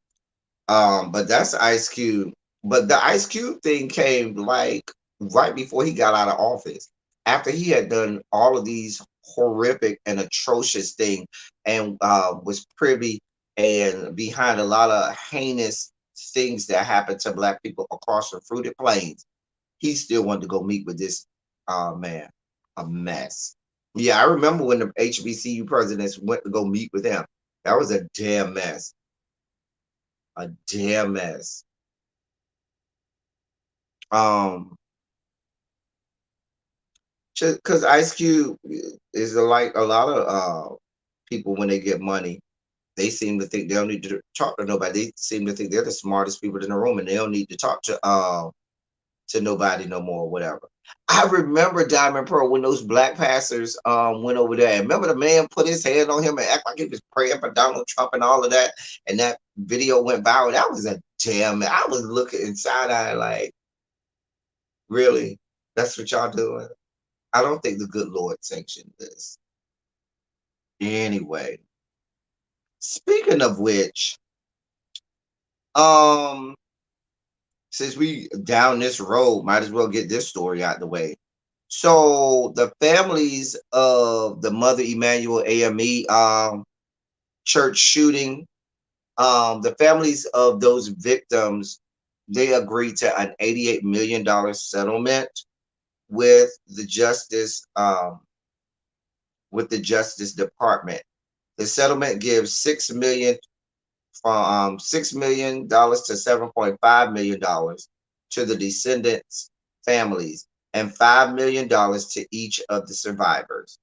but that's Ice Cube. But the Ice Cube thing came like right before he got out of office. After he had done all of these horrific and atrocious things and was privy and behind a lot of heinous things that happened to black people across the fruited plains, he still wanted to go meet with this man. A mess. Yeah, I remember when the HBCU presidents went to go meet with him. That was a damn mess. A damn mess. Um, because Ice Cube is like a lot of people when they get money, they seem to think they don't need to talk to nobody. They seem to think they're the smartest people in the room, and they don't need to talk to nobody no more, or whatever. I remember Diamond Pearl when those black pastors went over there. And remember the man put his hand on him and act like he was praying for Donald Trump and all of that, and that video went viral. That was a damn. I was looking inside eye like, really? That's what y'all doing? I don't think the good Lord sanctioned this. Anyway, speaking of which, um, since we down this road, might as well get this story out the way. So the families of the Mother Emanuel AME church shooting, the families of those victims, they agreed to an $88 million settlement with the Justice Department. The settlement gives $6 million to $7.5 million to the descendants' families and $5 million to each of the survivors.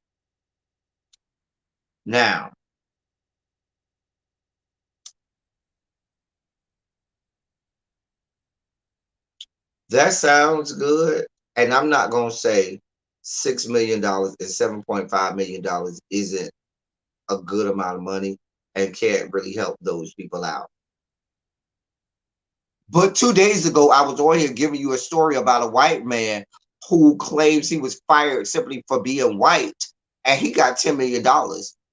Now, that sounds good, and I'm not gonna say $6 million and $7.5 million isn't a good amount of money and can't really help those people out. But 2 days ago, I was on here giving you a story about a white man who claims he was fired simply for being white, and he got $10 million,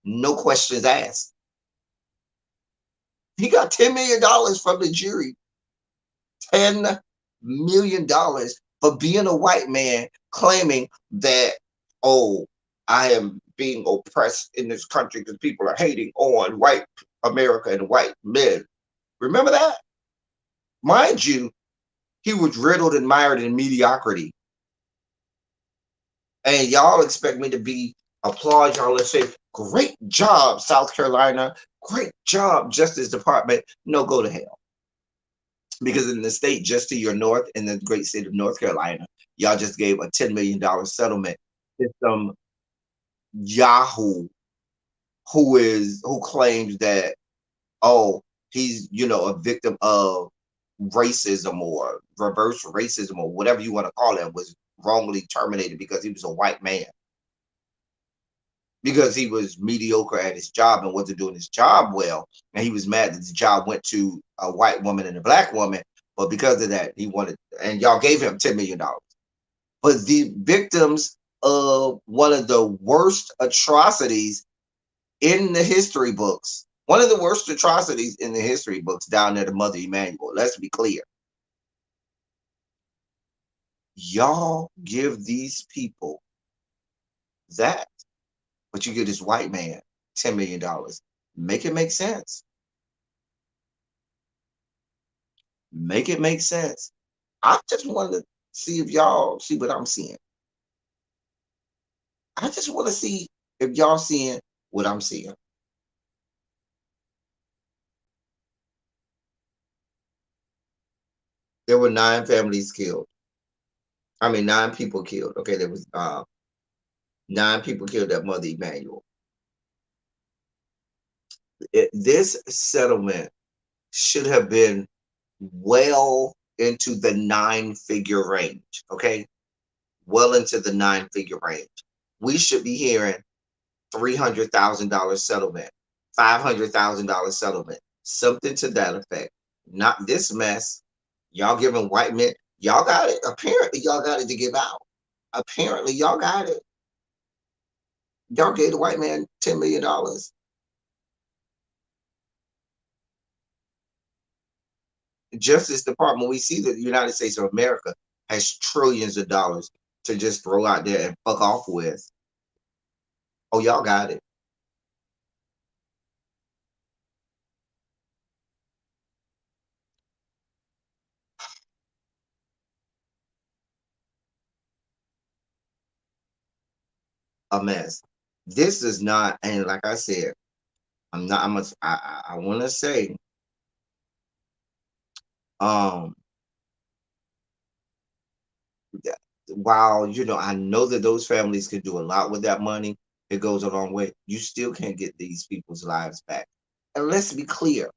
no questions asked. He got $10 million from the jury. $10 million for being a white man claiming that, oh, I am being oppressed in this country because people are hating on white America and white men. Remember that? Mind you, he was riddled and mired in mediocrity. And y'all expect me to be applaud y'all and say, great job, South Carolina. Great job, Justice Department. No, go to hell. Because in the state just to your north, in the great state of North Carolina, y'all just gave a $10 million settlement to some Yahoo who claims that, oh, he's a victim of racism or reverse racism or whatever you want to call it, was wrongly terminated because he was a white man, because he was mediocre at his job and wasn't doing his job well, and he was mad that the job went to a white woman and a black woman. But because of that, he wanted, and y'all gave him $10 million. But the victims of one of the worst atrocities in the history books, one of the worst atrocities in the history books down there, the Mother Emanuel. Let's be clear. Y'all give these people that, but you give this white man $10 million. Make it make sense. Make it make sense. I just wanted to see if y'all see what I'm seeing. I just want to see if y'all seeing what I'm seeing. There were 9 families killed. I mean, 9 people killed. Okay, there was 9 people killed at Mother Emanuel. This settlement should have been well into the 9-figure range. Okay, well into the 9-figure range. We should be hearing $300,000 settlement, $500,000 settlement, something to that effect. Not this mess. Y'all giving white men, y'all got it. Apparently, y'all got it to give out. Apparently, y'all got it. Y'all gave the white man $10 million. Justice Department, we see that the United States of America has trillions of dollars to just throw out there and fuck off with. Oh, y'all got it. A mess. This is not, and like I said, I'm not. I want to say, um, that while I know that those families can do a lot with that money, it goes a long way. You still can't get these people's lives back. And let's be clear.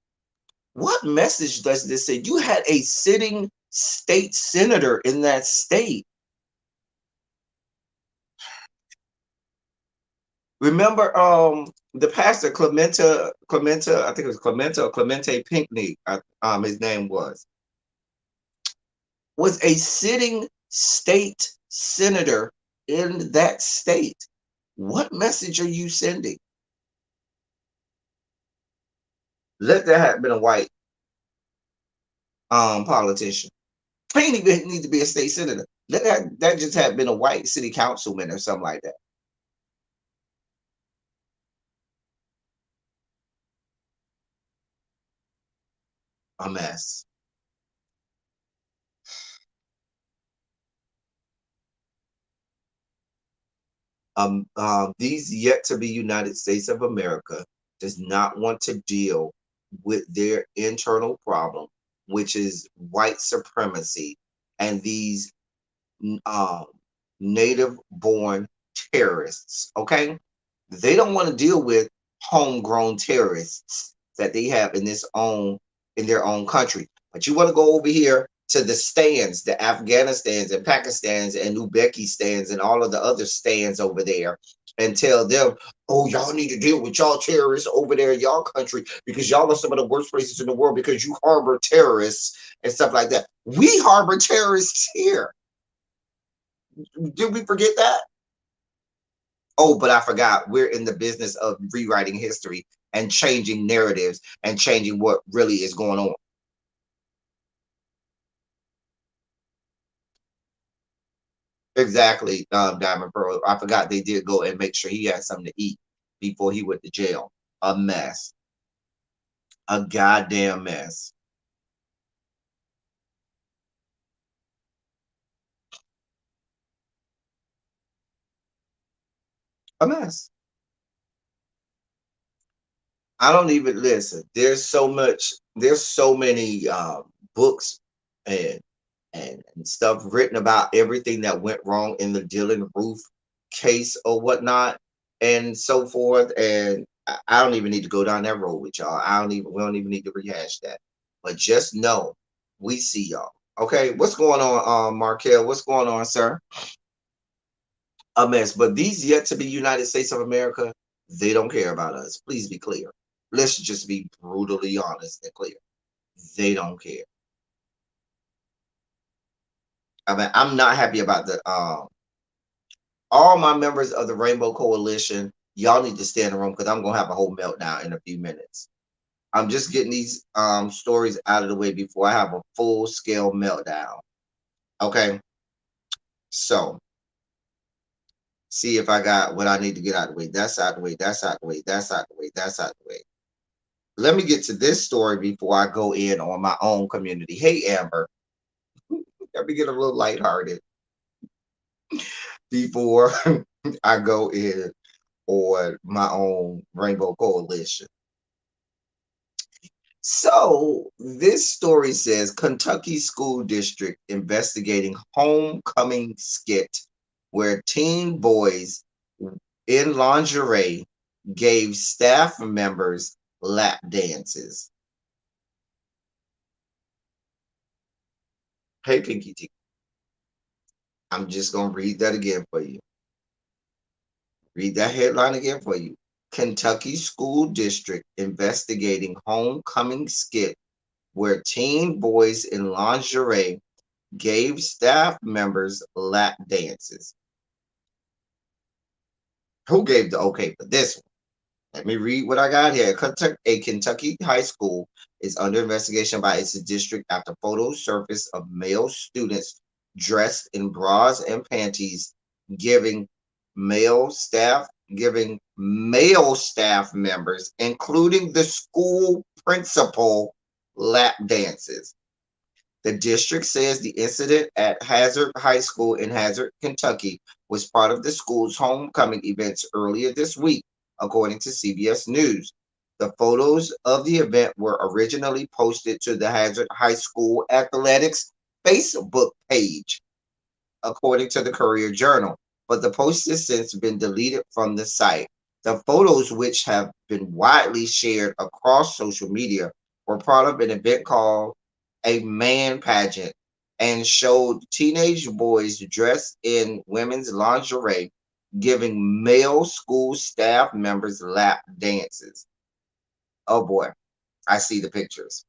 What message does this say? You had a sitting state senator in that state. Remember, the pastor Clementa, I think it was Clementa or Clemente Pinckney, his name was a sitting state senator in that state. What message are you sending? Let that have been a white politician. He ain't even need to be a state senator. Let that just have been a white city councilman or something like that. A mess. These yet to be United States of America does not want to deal with their internal problem, which is white supremacy and these um, native born terrorists. Okay, they don't want to deal with homegrown terrorists that they have in their own country. But you want to go over here to the stands, the Afghanistans and Pakistans and Uzbekistans and all of the other stands over there, and tell them, oh, y'all need to deal with y'all terrorists over there in y'all country because y'all are some of the worst places in the world because you harbor terrorists and stuff like that. We harbor terrorists here. Did we forget that? Oh, but I forgot. We're in the business of rewriting history and changing narratives and changing what really is going on. Exactly, Diamond Pearl. I forgot they did go and make sure he had something to eat before he went to jail. A mess. A goddamn mess. A mess. I don't even listen. There's so many books and and stuff written about everything that went wrong in the Dylan Roof case or whatnot and so forth. And I don't even need to go down that road with y'all. We don't even need to rehash that. But just know we see y'all. Okay, what's going on, Markel? What's going on, sir? A mess. But these yet to be United States of America, they don't care about us. Please be clear. Let's just be brutally honest and clear. They don't care. I mean, I'm not happy about the all my members of the Rainbow Coalition, y'all need to stay in the room because I'm gonna have a whole meltdown in a few minutes. I'm just getting these stories out of the way before I have a full scale meltdown. Okay, so see if I got what I need to get out of the way. That's out of the way. That's out of the way. That's out of the way. That's out of the way. Let me get to this story before I go in on my own community. Hey, Amber, let me get a little lighthearted before I go in on my own Rainbow Coalition. So this story says Kentucky school district investigating homecoming skit where teen boys in lingerie gave staff members lap dances. Hey, Pinky T, I'm just going to read that again for you. Read that headline again for you. Kentucky school district investigating homecoming skit where teen boys in lingerie gave staff members lap dances. Who gave the okay for this one? Let me read what I got here. A Kentucky high school is under investigation by its district after photos surfaced of male students dressed in bras and panties giving male staff members, including the school principal, lap dances. The district says the incident at Hazard High School in Hazard, Kentucky, was part of the school's homecoming events earlier this week, according to CBS News. The photos of the event were originally posted to the Hazard High School Athletics Facebook page, according to the Courier Journal, but the post has since been deleted from the site. The photos, which have been widely shared across social media, were part of an event called a man pageant and showed teenage boys dressed in women's lingerie giving male school staff members lap dances. Oh boy, I see the pictures.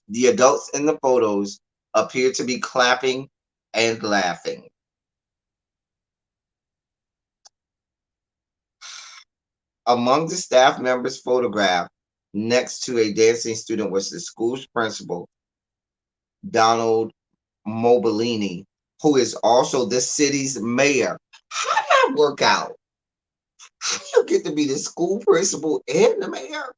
The adults in the photos appear to be clapping and laughing. Among the staff members photographed next to a dancing student was the school's principal, Donald Mobilini, who is also the city's mayor. How did that work out? How do you get to be the school principal and the mayor?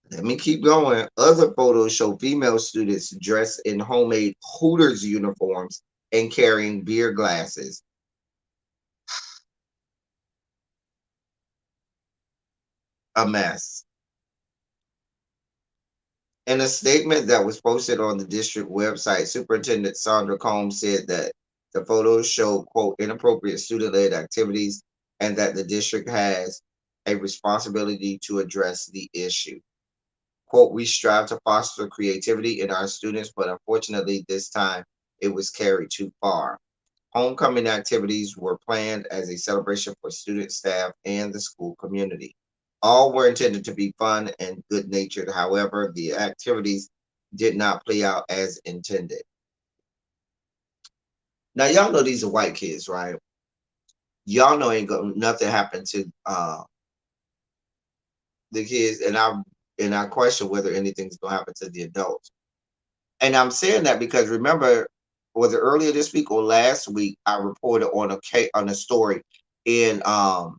Let me keep going. Other photos show female students dressed in homemade Hooters uniforms and carrying beer glasses. A mess. In a statement that was posted on the district website, Superintendent Sandra Combs said that the photos show, quote, inappropriate student led activities and that the district has a responsibility to address the issue. Quote, we strive to foster creativity in our students, but unfortunately, this time it was carried too far. Homecoming activities were planned as a celebration for student, staff, and the school community. All were intended to be fun and good natured. However, the activities did not play out as intended. Now, y'all know these are white kids, right? Y'all know ain't gonna nothing happened to the kids, and I question whether anything's gonna happen to the adults. And I'm saying that because remember, was it earlier this week or last week? I reported on on a story in I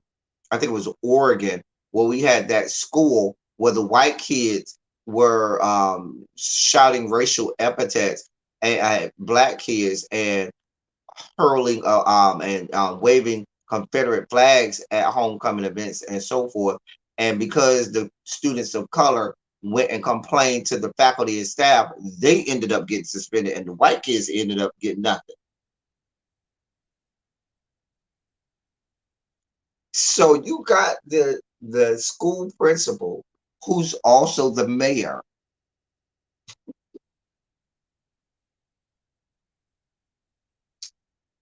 think it was Oregon, where we had that school where the white kids were shouting racial epithets at black kids and hurling and waving Confederate flags at homecoming events and so forth. And because the students of color went and complained to the faculty and staff, they ended up getting suspended, and the white kids ended up getting nothing. So you got the school principal, who's also the mayor,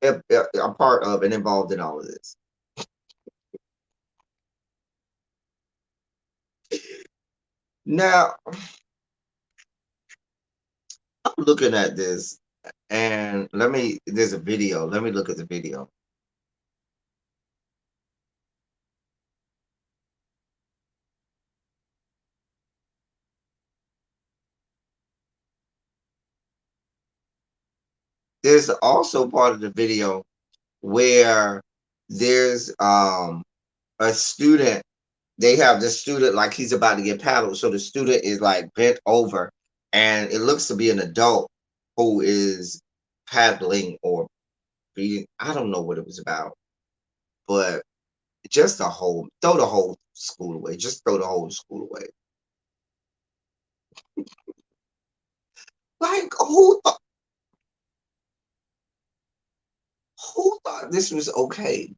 a part of and involved in all of this. Now, I'm looking at this, and there's a video. Let me look at the video. There's also part of the video where there's a student. They have the student like he's about to get paddled, so the student is like bent over, and it looks to be an adult who is paddling or beating. I don't know what it was about, but just throw the whole school away. Just throw the whole school away. Like, who thought this was okay?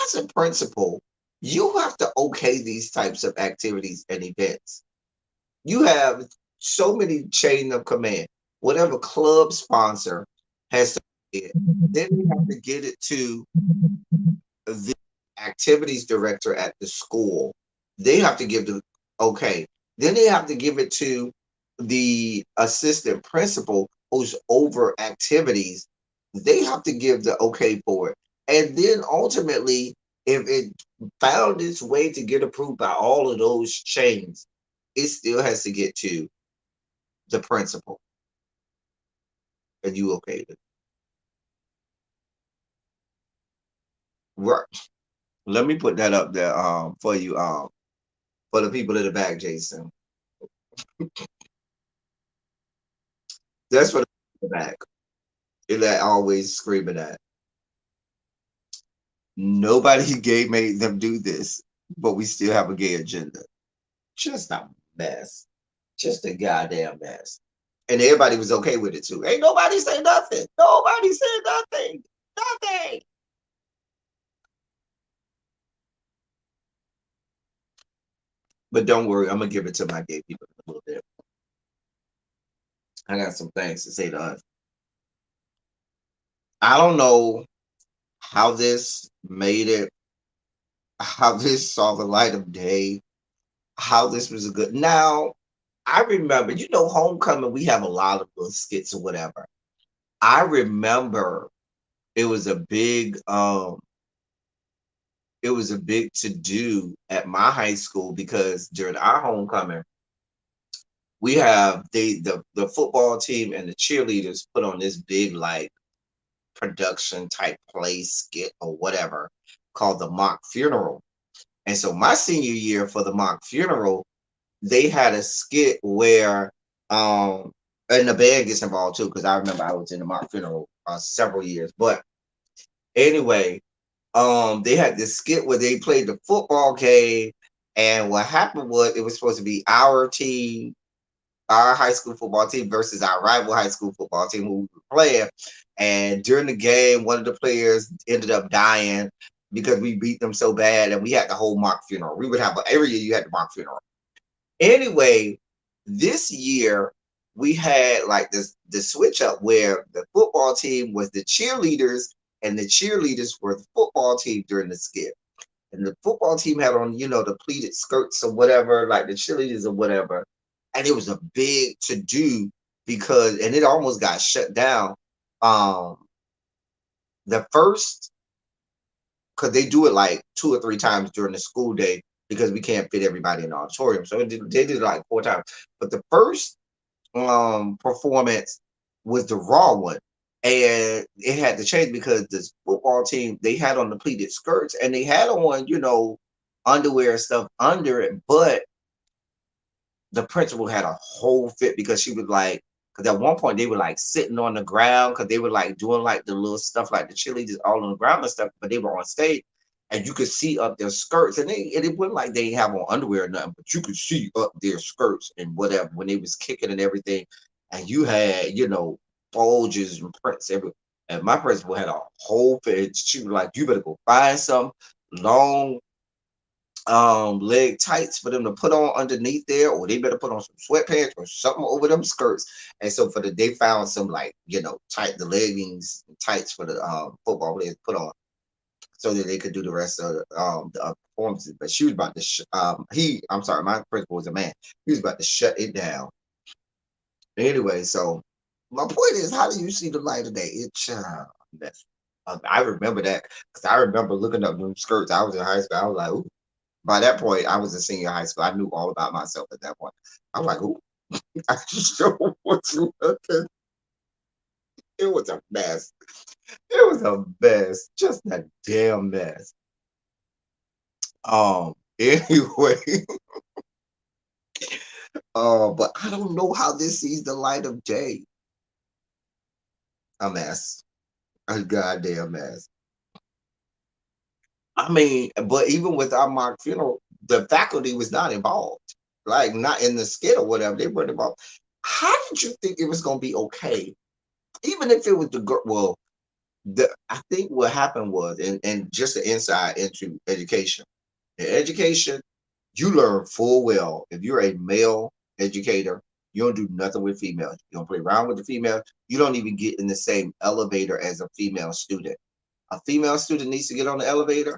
As a principal, you have to okay these types of activities and events. You have so many chain of command. Whatever club sponsor has to it, then you have to get it to the activities director at the school. They have to give the okay. Then they have to give it to the assistant principal who's over activities. They have to give the okay for it. And then ultimately, if it found its way to get approved by all of those chains, it still has to get to the principal. And you okay it. Right. Let me put that up there for you for the people in the back, Jason. That's for the people in the back. And that always screaming at. Nobody gay made them do this, but we still have a gay agenda. Just a mess. Just a goddamn mess. And everybody was okay with it too. Ain't nobody say nothing. Nobody said nothing. Nothing. But don't worry, I'm gonna give it to my gay people in a little bit. I got some things to say to us. I don't know how this made it, how this saw the light of day, how this was a good. Now, I remember, homecoming, we have a lot of little skits or whatever. I remember it was a big to do at my high school because during our homecoming, we have the football team and the cheerleaders put on this big like production type play skit or whatever called the mock funeral. And so my senior year for the mock funeral, they had a skit where and the band gets involved too, because I remember I was in the mock funeral several years. But anyway, they had this skit where they played the football game, and what happened was it was supposed to be our team, our high school football team versus our rival high school football team who we were playing. And during the game, one of the players ended up dying because we beat them so bad, and we had the whole mock funeral. We would have every year you had the mock funeral. Anyway, this year we had like this the switch up where the football team was the cheerleaders and the cheerleaders were the football team during the skit. And the football team had on, the pleated skirts or whatever, like the cheerleaders or whatever. And it was a big to do because, and it almost got shut down. Um, the first, because they do it like 2 or 3 times during the school day because we can't fit everybody in the auditorium. So they did it like 4 times. But the first performance was the raw one. And it had to change because this football team, they had on the pleated skirts and they had on, underwear and stuff under it. But the principal had a whole fit because she was like, because at one point they were like sitting on the ground because they were like doing like the little stuff like the cheerleaders all on the ground and stuff, but they were on stage and you could see up their skirts and it wasn't like they didn't have on underwear or nothing, but you could see up their skirts and whatever when they was kicking and everything. And you had, bulges and prints everywhere. And my principal had a whole fit. She was like, you better go find some long leg tights for them to put on underneath there, or they better put on some sweatpants or something over them skirts. And so for they found some like tight the leggings and tights for the football players put on so that they could do the rest of the performances. But she was about to I'm sorry, my principal was a man. He was about to shut it down. Anyway, so my point is, how do you see the light of day? It's mess. I remember that because I remember looking up them skirts. I was in high school. I was like, ooh. By that point, I was a senior high school. I knew all about myself at that point. I'm like, ooh, I sure was looking. It was a mess. It was a mess. Just a damn mess. Anyway, but I don't know how this sees the light of day. A mess. A goddamn mess. I mean, but even with our mock funeral, the faculty was not involved. like not in the skit or whatever. They worried about how did you think it was gonna be okay, even if it was the girl. Well, I think what happened was, and just the insight into education. In education, you learn full well if you're a male educator, you don't do nothing with females. You don't play around with the females. You don't even get in the same elevator as a female student. A female student needs to get on the elevator.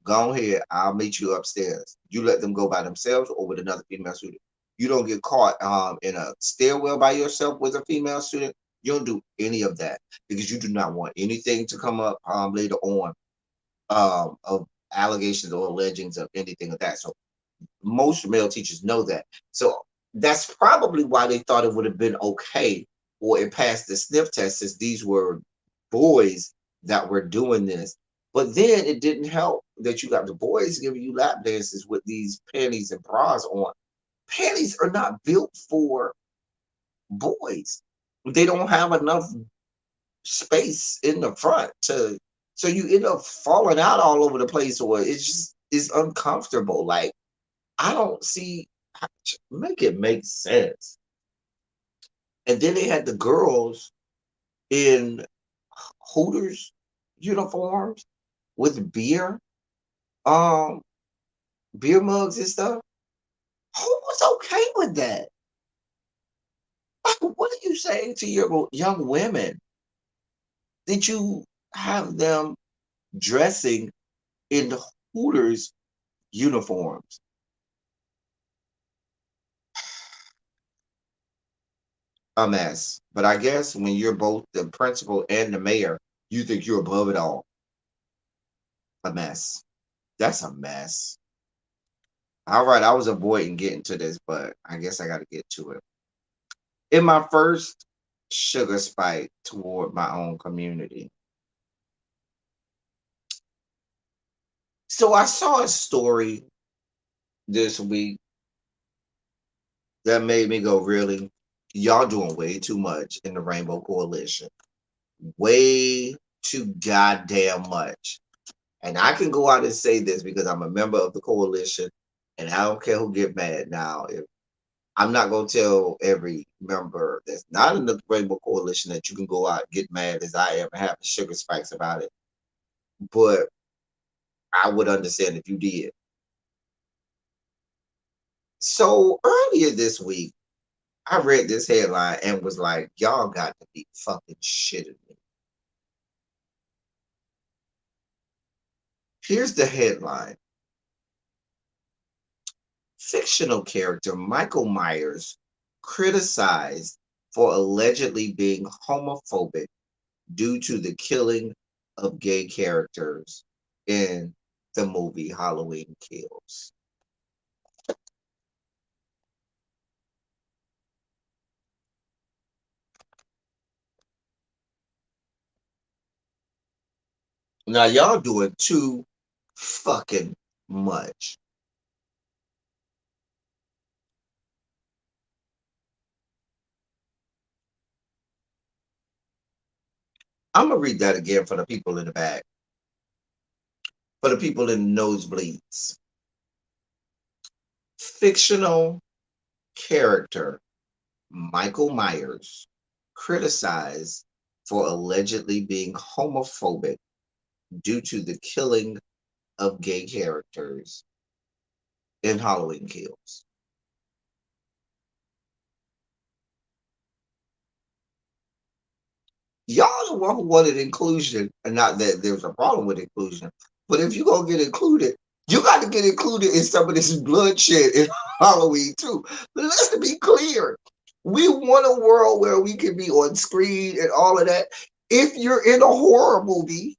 Go ahead, I'll meet you upstairs. You let them go by themselves or with another female student. You don't get caught in a stairwell by yourself with a female student. You don't do any of that because you do not want anything to come up later on of allegations or allegings of anything of that. So most male teachers know that. So that's probably why they thought it would have been okay or it passed the sniff test since these were boys that were doing this. But then it didn't help that you got the boys giving you lap dances with these panties and bras on. Panties are not built for boys. They don't have enough space in the front to, so you end up falling out all over the place, or it's just it's uncomfortable. Like I don't see make it make sense. And then they had the girls in Hooters uniforms with um, beer mugs and stuff. Who was okay with that? Like, what are you saying to your young women? Did you have them dressing in Hooters uniforms? A mess. But I guess when you're both the principal and the mayor, you think you're above it all. A mess. That's a mess. All right, I was avoiding getting to this, but I guess I got to get to it. In my first sugar spike toward my own community. So I saw a story this week that made me go, really? Y'all doing way too much in the Rainbow Coalition. Way too goddamn much. And I can go out and say this because I'm a member of the coalition and I don't care who get mad now. If I'm not gonna tell every member that's not in the Rainbow Coalition that you can go out and get mad as I am and have sugar spikes about it. But I would understand if you did. So earlier this week, I read this headline and was like, y'all got to be fucking shitting me. Here's the headline. Fictional character Michael Myers criticized for allegedly being homophobic due to the killing of gay characters in the movie Halloween Kills. Now y'all doing too fucking much. I'm gonna read that again for the people in the back, for the people in the nosebleeds. Fictional character Michael Myers criticized for allegedly being homophobic due to the killing of gay characters in Halloween Kills. Y'all the one who wanted inclusion, and not that there's a problem with inclusion, but if you're gonna get included, you got to get included in some of this bloodshed in Halloween too. But let's be clear. We want a world where we can be on screen and all of that. If you're in a horror movie,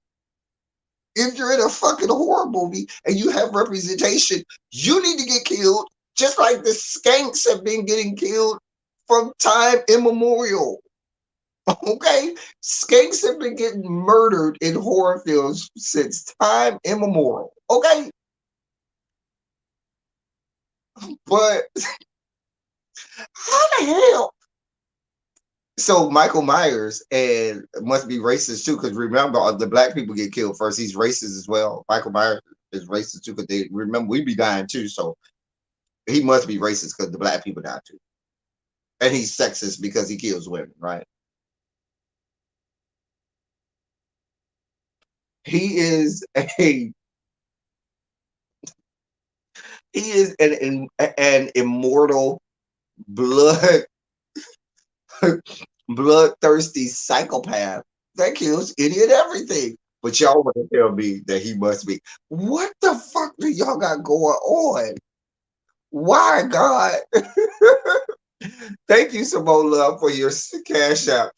if you're in a fucking horror movie and you have representation, you need to get killed, just like the skanks have been getting killed from time immemorial. Okay? Skanks have been getting murdered in horror films since time immemorial. Okay? But how the hell? So Michael Myers and must be racist too, because remember the black people get killed first. He's racist as well. Michael Myers is racist too, because they remember we be dying too. So He must be racist because the black people die too, and he's sexist because he kills women, right? He is a he is an immortal blood bloodthirsty psychopath that kills any and everything. But y'all want to tell me that he must be. What the fuck do y'all got going on? Why, God? Thank you, Simone Love, for your cash out.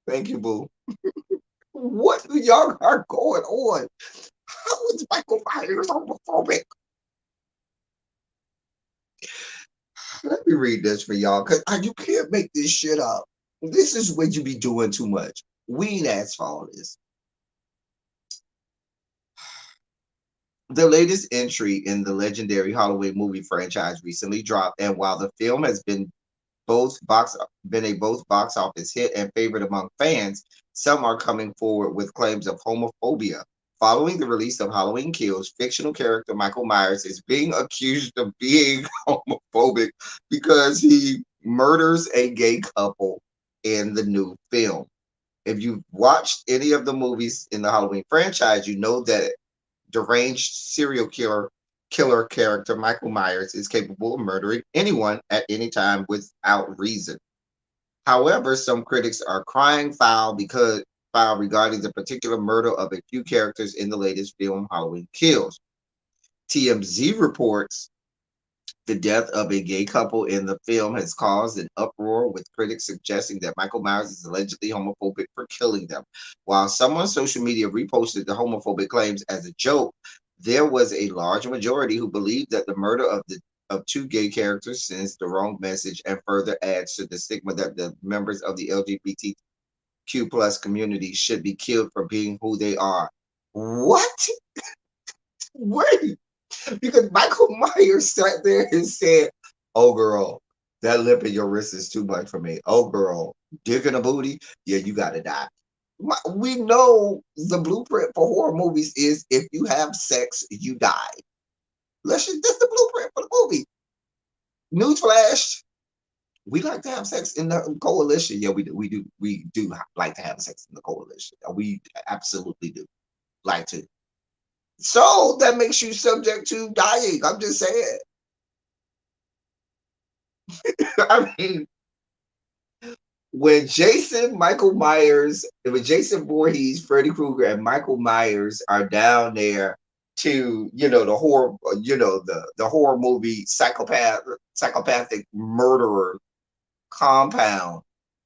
Thank you, boo. What do y'all got going on? How is Michael Myers homophobic? Let me read this for y'all, because you can't make this shit up. This is what you be doing too much. We ain't asked for all this. The latest entry in the legendary Halloween movie franchise recently dropped, and while the film has been a both box office hit and favorite among fans, some are coming forward with claims of homophobia. Following the release of Halloween Kills, fictional character Michael Myers is being accused of being homophobic because he murders a gay couple in the new film. If you've watched any of the movies in the Halloween franchise, you know that deranged serial killer character Michael Myers is capable of murdering anyone at any time without reason. However, some critics are crying foul regarding the particular murder of a few characters in the latest film Halloween Kills. TMZ reports the death of a gay couple in the film has caused an uproar, with critics suggesting that Michael Myers is allegedly homophobic for killing them. While some on social media reposted the homophobic claims as a joke, there was a large majority who believed that the murder of two gay characters sends the wrong message and further adds to the stigma that the members of the LGBTQ plus community should be killed for being who they are. What? Wait. Because Michael Myers sat there and said, "Oh, girl, that lip in your wrist is too much for me. Oh, girl, dick in a booty, yeah, you gotta die." We know the blueprint for horror movies is if you have sex, you die. That's the blueprint for the movie. Newsflash: we like to have sex in the coalition. Yeah, we do. We do like to have sex in the coalition. We absolutely do like to. So that makes you subject to dying. I'm just saying. I mean, when Jason Voorhees, Freddy Krueger, and Michael Myers are down there to, the horror, the horror movie psychopathic murderer compound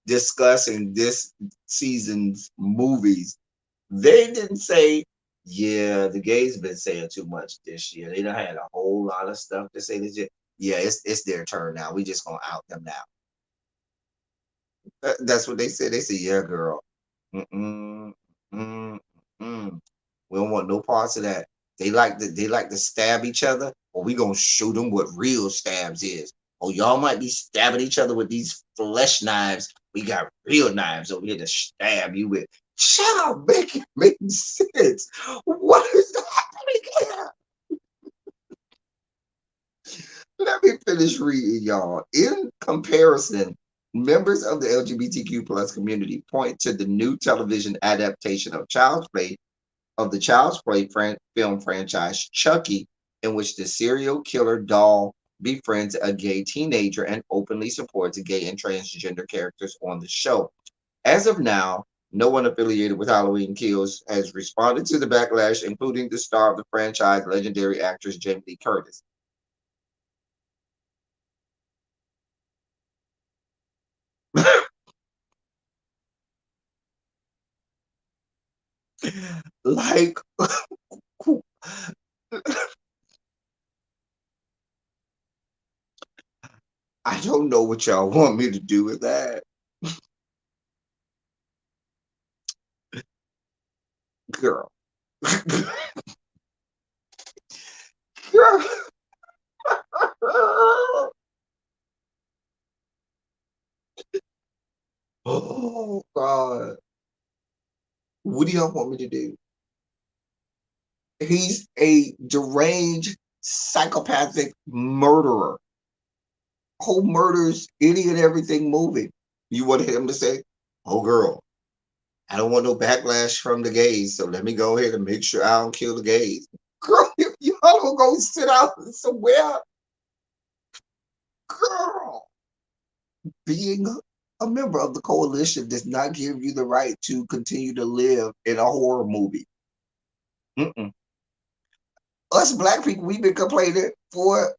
discussing this season's movies, they didn't say, "Yeah, the gays been saying too much this year. They done had a whole lot of stuff to say this year. Yeah, it's their turn now. We just gonna out them now." That's what they said. They said, "Yeah, girl. Mm-mm, mm, mm. We don't want no parts of that. They like to stab each other, or we gonna show them what real stabs is. Oh, y'all might be stabbing each other with these flesh knives. We got real knives over here to stab you with." Child, make sense. What is happening here? Let me finish reading, y'all. In comparison, members of the LGBTQ plus community point to the new television adaptation of the Child's Play film franchise Chucky, in which the serial killer doll befriends a gay teenager and openly supports gay and transgender characters on the show. As of now, no one affiliated with Halloween Kills has responded to the backlash, including the star of the franchise, legendary actress Jamie Lee Curtis. Like, I don't know what y'all want me to do with that. Girl. Girl. Oh, God. What do y'all want me to do? He's a deranged psychopathic murderer who murders any and everything moving. You want him to say, "Oh, girl, I don't want no backlash from the gays, so let me go ahead and make sure I don't kill the gays." Girl, if y'all don't go sit out somewhere, girl, being a member of the coalition does not give you the right to continue to live in a horror movie. Mm-mm. Us black people, we've been complaining for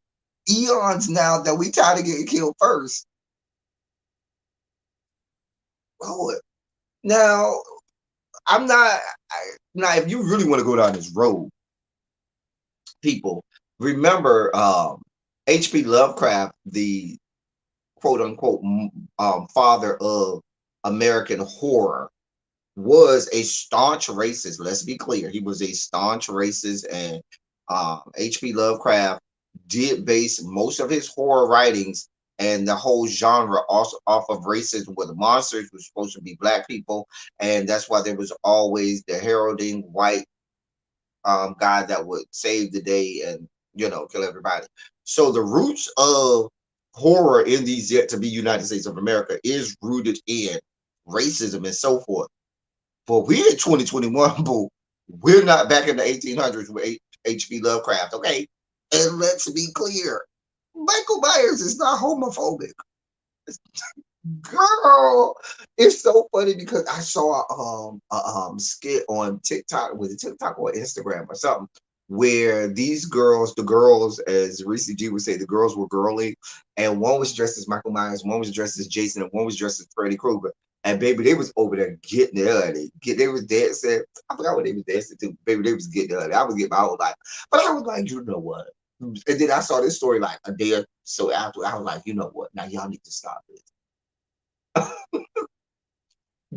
eons now that we tired of getting killed first. Oh, now I'm not. Now, if you really want to go down this road, people remember H.P. Lovecraft, the quote unquote father of American horror, was a staunch racist. Let's be clear, he was a staunch racist, and H.P. Lovecraft did base most of his horror writings and the whole genre also off of racism, where the monsters were supposed to be black people, and that's why there was always the heralding white guy that would save the day and kill everybody. So the roots of horror in these yet to be United States of America is rooted in racism and so forth. But we're in 2021, boo. We're not back in the 1800s with H.P. Lovecraft, okay? And let's be clear, Michael Myers is not homophobic. Girl, it's so funny because I saw a skit on TikTok, was it TikTok or Instagram or something, where these girls, the girls, as Reese G would say, the girls were girly, and one was dressed as Michael Myers, one was dressed as Jason, and one was dressed as Freddy Krueger. And baby, they was over there getting it early. They was dancing. I forgot what they was dancing to. Baby, they was getting it early. I was getting my whole life. But I was like, you know what? And then I saw this story like a day or so after. I was like, you know what? Now y'all need to stop this.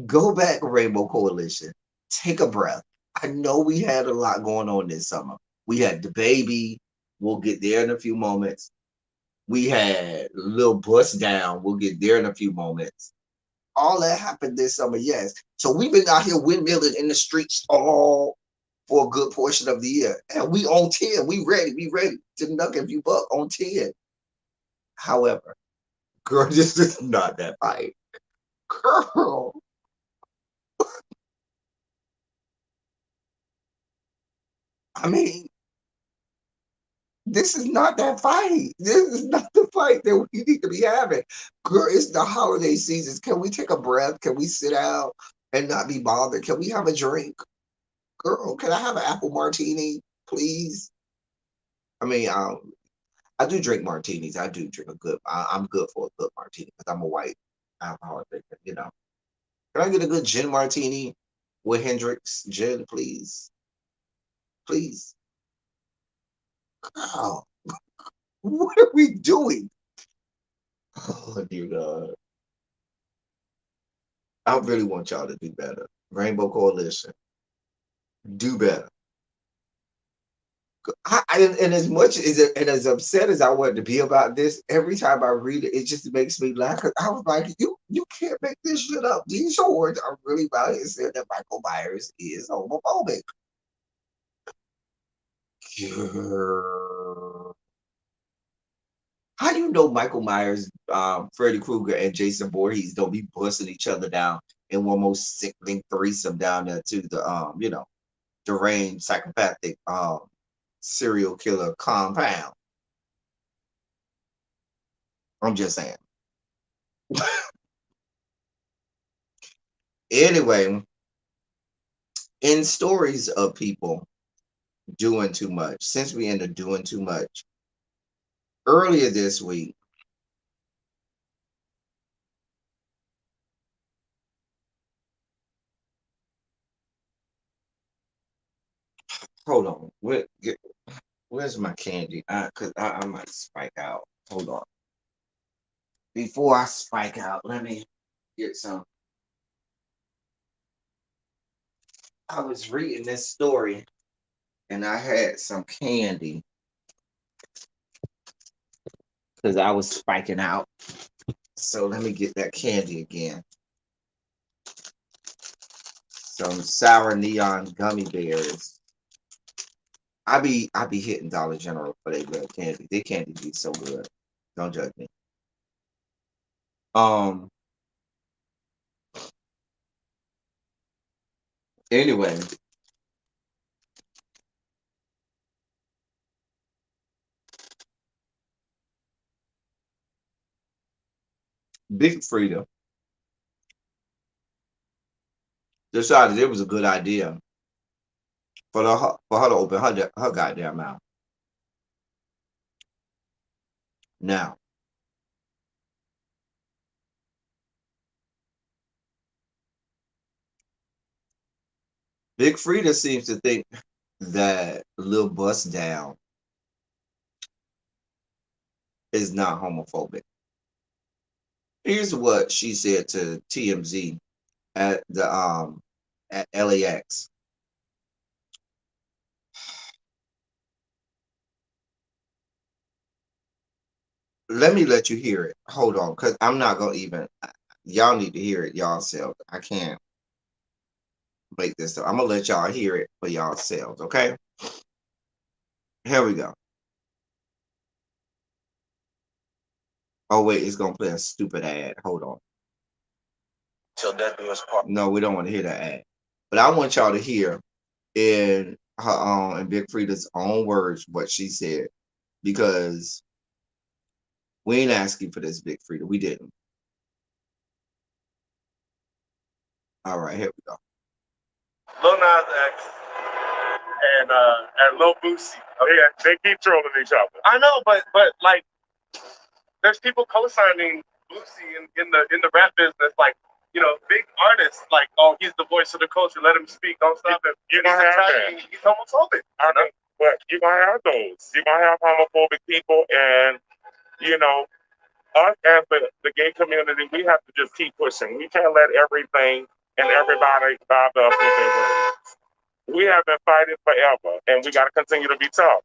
Go back, Rainbow Coalition. Take a breath. I know we had a lot going on this summer. We had the baby. We'll get there in a few moments. We had Little Bust Down. We'll get there in a few moments. All that happened this summer, yes. So we've been out here windmilling in the streets all for a good portion of the year. And we on 10. We ready to knock a few buck on 10. However, girl, this is not that fight. Girl. I mean, this is not that fight. This is not the fight that we need to be having. Girl, it's the holiday seasons. Can we take a breath? Can we sit out and not be bothered? Can we have a drink? Girl, can I have an apple martini, please? I mean, I do drink martinis. I do drink a good. I'm good for a good martini because I'm a white alcoholic drinker. Can I get a good gin martini with Hendrix gin, please? Please. Girl, what are we doing? Oh dear God. I really want y'all to do better. Rainbow Coalition, do better. And as much as and as upset as I want to be about this, every time I read it, it just makes me laugh. I was like, you can't make this shit up. These words are really about it. Saying that Michael Myers is homophobic. Girl. How do you know Michael Myers, Freddy Krueger, and Jason Voorhees don't be busting each other down in one most sickening threesome down there to the deranged psychopathic serial killer compound? I'm just saying. Anyway, in stories of people doing too much, since we end up doing too much, earlier this week, hold on, where's my candy? Cause I might spike out. Hold on. Before I spike out, let me get some. I was reading this story and I had some candy because I was spiking out. So let me get that candy again. Some sour neon gummy bears. I be hitting Dollar General for their good candy. Their candy be so good. Don't judge me. Um. Anyway, Big Frida decided it was a good idea for her to open her goddamn mouth. Now, Big Frida seems to think that Lil Bust Down is not homophobic. Here's what she said to TMZ at the at LAX. Let me let you hear it. Hold on, cause I'm not gonna even. Y'all need to hear it yourselves. I can't make this up. I'm gonna let y'all hear it for yourselves. Okay, here we go. Oh wait, it's gonna play a stupid ad. Hold on. Till death do us part. No, we don't want to hear that ad. But I want y'all to hear in her own in Big Frida's own words what she said because we ain't asking for this, Big Frida. We didn't. All right, here we go. Lil Nas X and Lil Boosie. Okay? They keep trolling each other. I know, but like there's people co-signing Boosie in the rap business, like big artists, like he's the voice of the culture, let him speak, don't stop him. You're gonna have that. He's homophobic. I know, but you're gonna have those. You're gonna have homophobic people, and you know, us as the gay community, we have to just keep pushing. We can't let everything and everybody bother us with their words. We have been fighting forever, and we got to continue to be tough.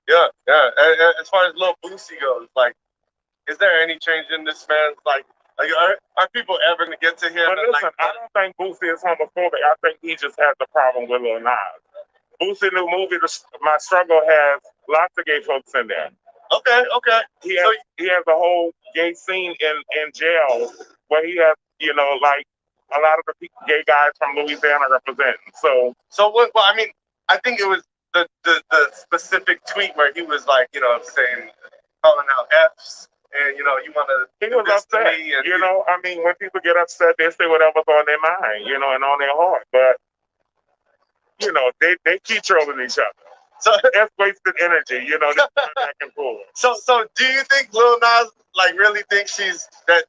Yeah, yeah. And as far as Lil Boosie goes, like, is there any change in this man's like are people ever gonna get to him? But listen, I don't think Boosie is homophobic. I think he just has a problem with Lil Nas. Boosie new movie, My Struggle, has lots of gay folks in there. Okay, okay. He has a whole gay scene in jail where he has like a lot of the gay guys from Louisiana representing. So what? Well, I mean, I think it was the specific tweet where he was like saying calling out F's. And you want to. He was upset. I mean, when people get upset, they say whatever's on their mind, and on their heart. But they keep trolling each other. So that's wasted energy, back and forth. So do you think Lil Nas really thinks that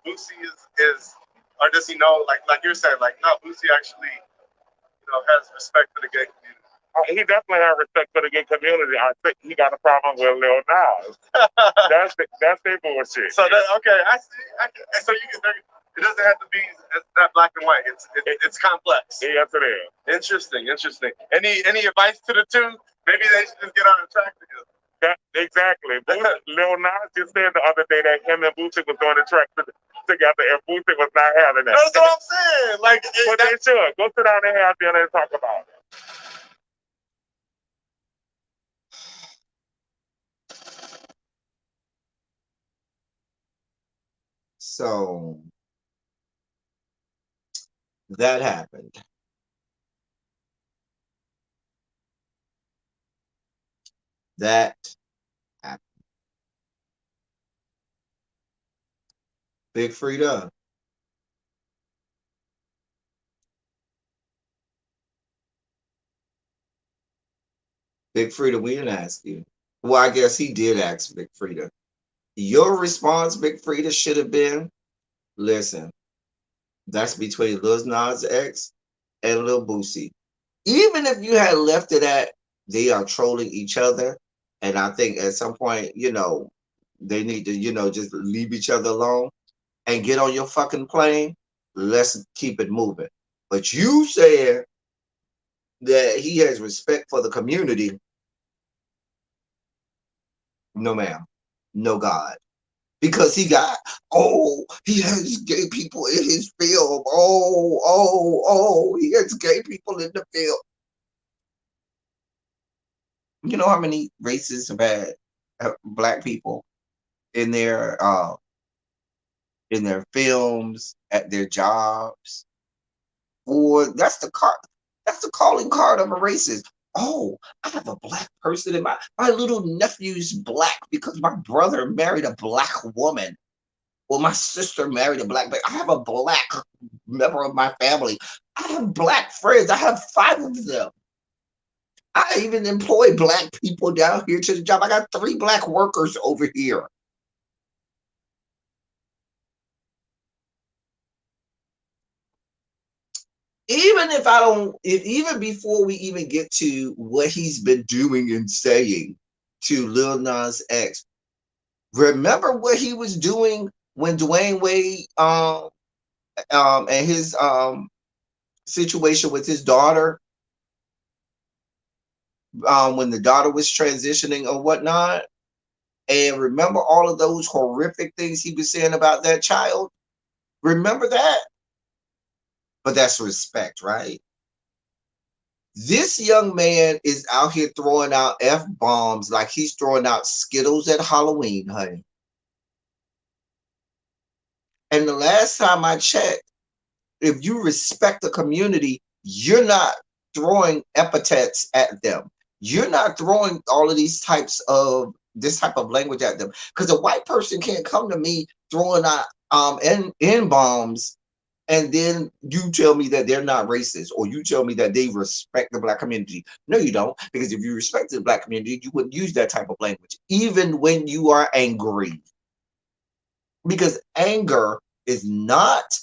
Boosie is, or does he know like you're saying no, Boosie actually has respect for the gay community? He definitely has respect for the gay community. I think he got a problem with Lil Nas. that's their bullshit. So okay, I see. So it doesn't have to be that black and white. It's complex. Yes, it is. Interesting. Any advice to the two? Maybe they should just get on the track together. Exactly. Lil Nas just said the other day that him and Boosie was doing the track together, and Boosie was not having that. That's what I'm saying. But they should go sit down and have dinner and talk about it. So that happened. That happened. Big Frida. Big Frida, we didn't ask you. Well, I guess he did ask Big Frida. Your response, Big Frida, should have been, listen, that's between Lil Nas X and Lil Boosie. Even if you had left it at they are trolling each other, and I think at some point, they need to, just leave each other alone and get on your fucking plane. Let's keep it moving. But you said that he has respect for the community. No, ma'am. No, God. Because he has gay people in his film. He has gay people in the film. You know how many races have had black people in their films, at their jobs, or that's the calling card of a racist. Oh, I have a black person in my little nephew's black because my brother married a black woman. Well, my sister married a black man. I have a black member of my family. I have black friends. I have 5 of them. I even employ black people down here to the job. I got 3 black workers over here. Even if I don't, if even before we even get to what he's been doing and saying to Lil Nas X, remember what he was doing when Dwayne Wade and his situation with his daughter, when the daughter was transitioning or whatnot. And remember all of those horrific things he was saying about that child? Remember that? But that's respect, right? This young man is out here throwing out F bombs like he's throwing out Skittles at Halloween, honey. And the last time I checked, if you respect the community, you're not throwing epithets at them. You're not throwing all of this type of language at them. Because a white person can't come to me throwing out N bombs, and then you tell me that they're not racist, or you tell me that they respect the black community. No, you don't. Because if you respect the black community, you wouldn't use that type of language, even when you are angry. Because anger is not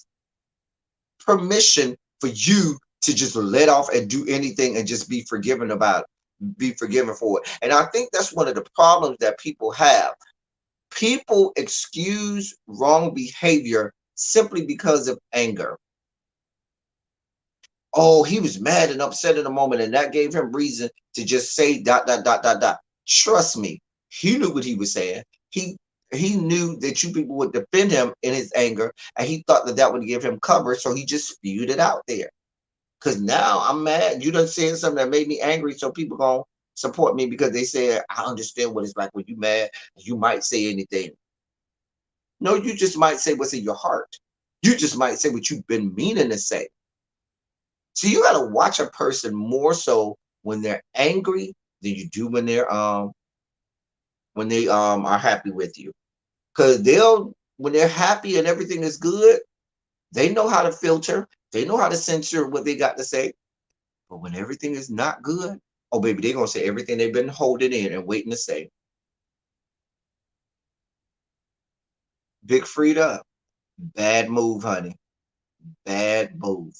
permission for you to just let off and do anything and just be forgiven for it. And I think that's one of the problems that people have. People excuse wrong behavior simply because of anger. Oh, he was mad and upset in a moment, and that gave him reason to just say dot dot dot dot dot. Trust me, he knew what he was saying. He knew that you people would defend him in his anger, and he thought that that would give him cover, so he just spewed it out there. Because now I'm mad. You done said something that made me angry, so people gonna support me because they said, I understand what it's like when you mad. You might say anything. No, you just might say what's in your heart. You just might say what you've been meaning to say. So you gotta watch a person more so when they're angry than you do when they are happy with you. Because they'll when they're happy and everything is good, they know how to filter, they know how to censor what they got to say. But when everything is not good, oh baby, they're gonna say everything they've been holding in and waiting to say. Big Frida, bad move, honey. Bad move.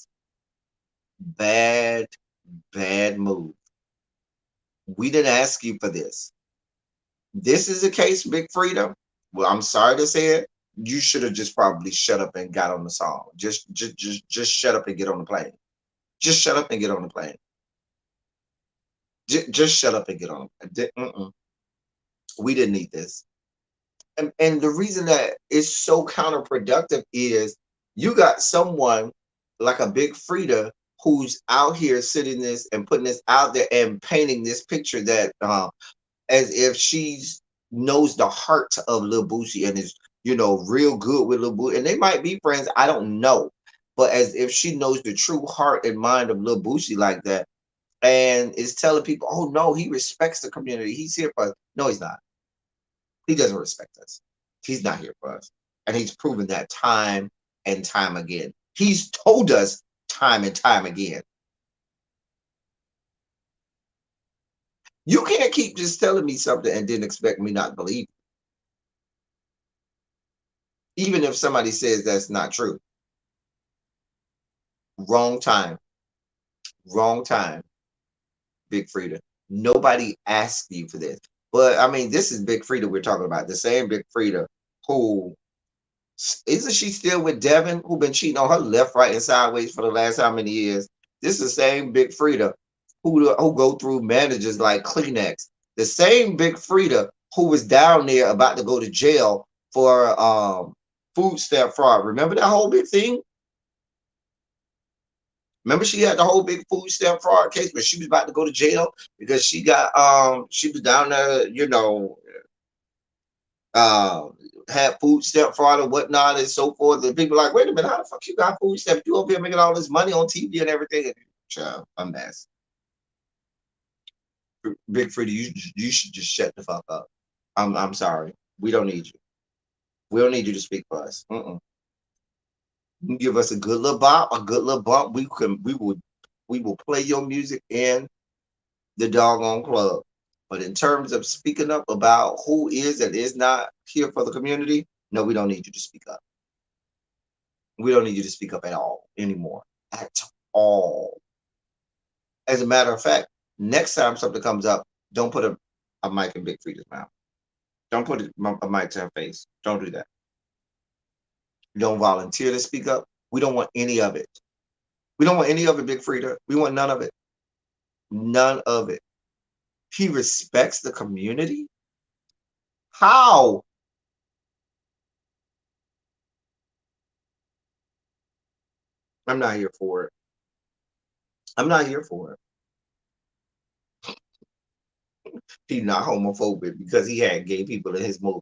Bad, bad move. We didn't ask you for this. This is the case, Big Frida. Well, I'm sorry to say it. You should have just probably shut up and got on the song. Just shut up and get on the plane. Just shut up and get on the plane. Just shut up and get on. We didn't need this. And the reason that it's so counterproductive is you got someone like a Big Frida who's out here sitting this and putting this out there and painting this picture that as if she's knows the heart of Lil Boosie and is real good with Lil Boosie, and they might be friends. I don't know, but as if she knows the true heart and mind of Lil Boosie like that, and is telling people, "Oh no, he respects the community. He's here for us." No, he's not. He doesn't respect us. He's not here for us, and he's proven that time and time again. He's told us time and time again. You can't keep just telling me something and then expect me not to believe it, even if somebody says that's not true. Wrong time. Wrong time, Big Frida. Nobody asked you for this. But I mean, this is Big Frida we're talking about. The same Big Frida who isn't she still with Devin, who been cheating on her left, right, and sideways for the last how many years? This is the same Big Frida who go through managers like Kleenex. The same Big Frida who was down there about to go to jail for food stamp fraud. Remember that whole big thing? Remember, she had the whole big food stamp fraud case where she was about to go to jail because she was down there, uh had food stamp fraud and whatnot and so forth. And people like, wait a minute, how the fuck you got food stamp? You over here making all this money on TV and everything. And, child, a mess. Big Freddie, you should just shut the fuck up. I'm sorry. We don't need you. We don't need you to speak for us. You give us a good little bop, a good little bump. We will play your music in the doggone club. But in terms of speaking up about who is and is not here for the community, no, we don't need you to speak up. We don't need you to speak up at all anymore. At all. As a matter of fact, next time something comes up, don't put a mic in Big Frida's mouth. Don't put a mic to her face. Don't do that. You don't volunteer to speak up. We don't want any of it. We don't want any of it, Big Frida. We want none of it. None of it. He respects the community? How? I'm not here for it. I'm not here for it. He's not homophobic because he had gay people in his movie.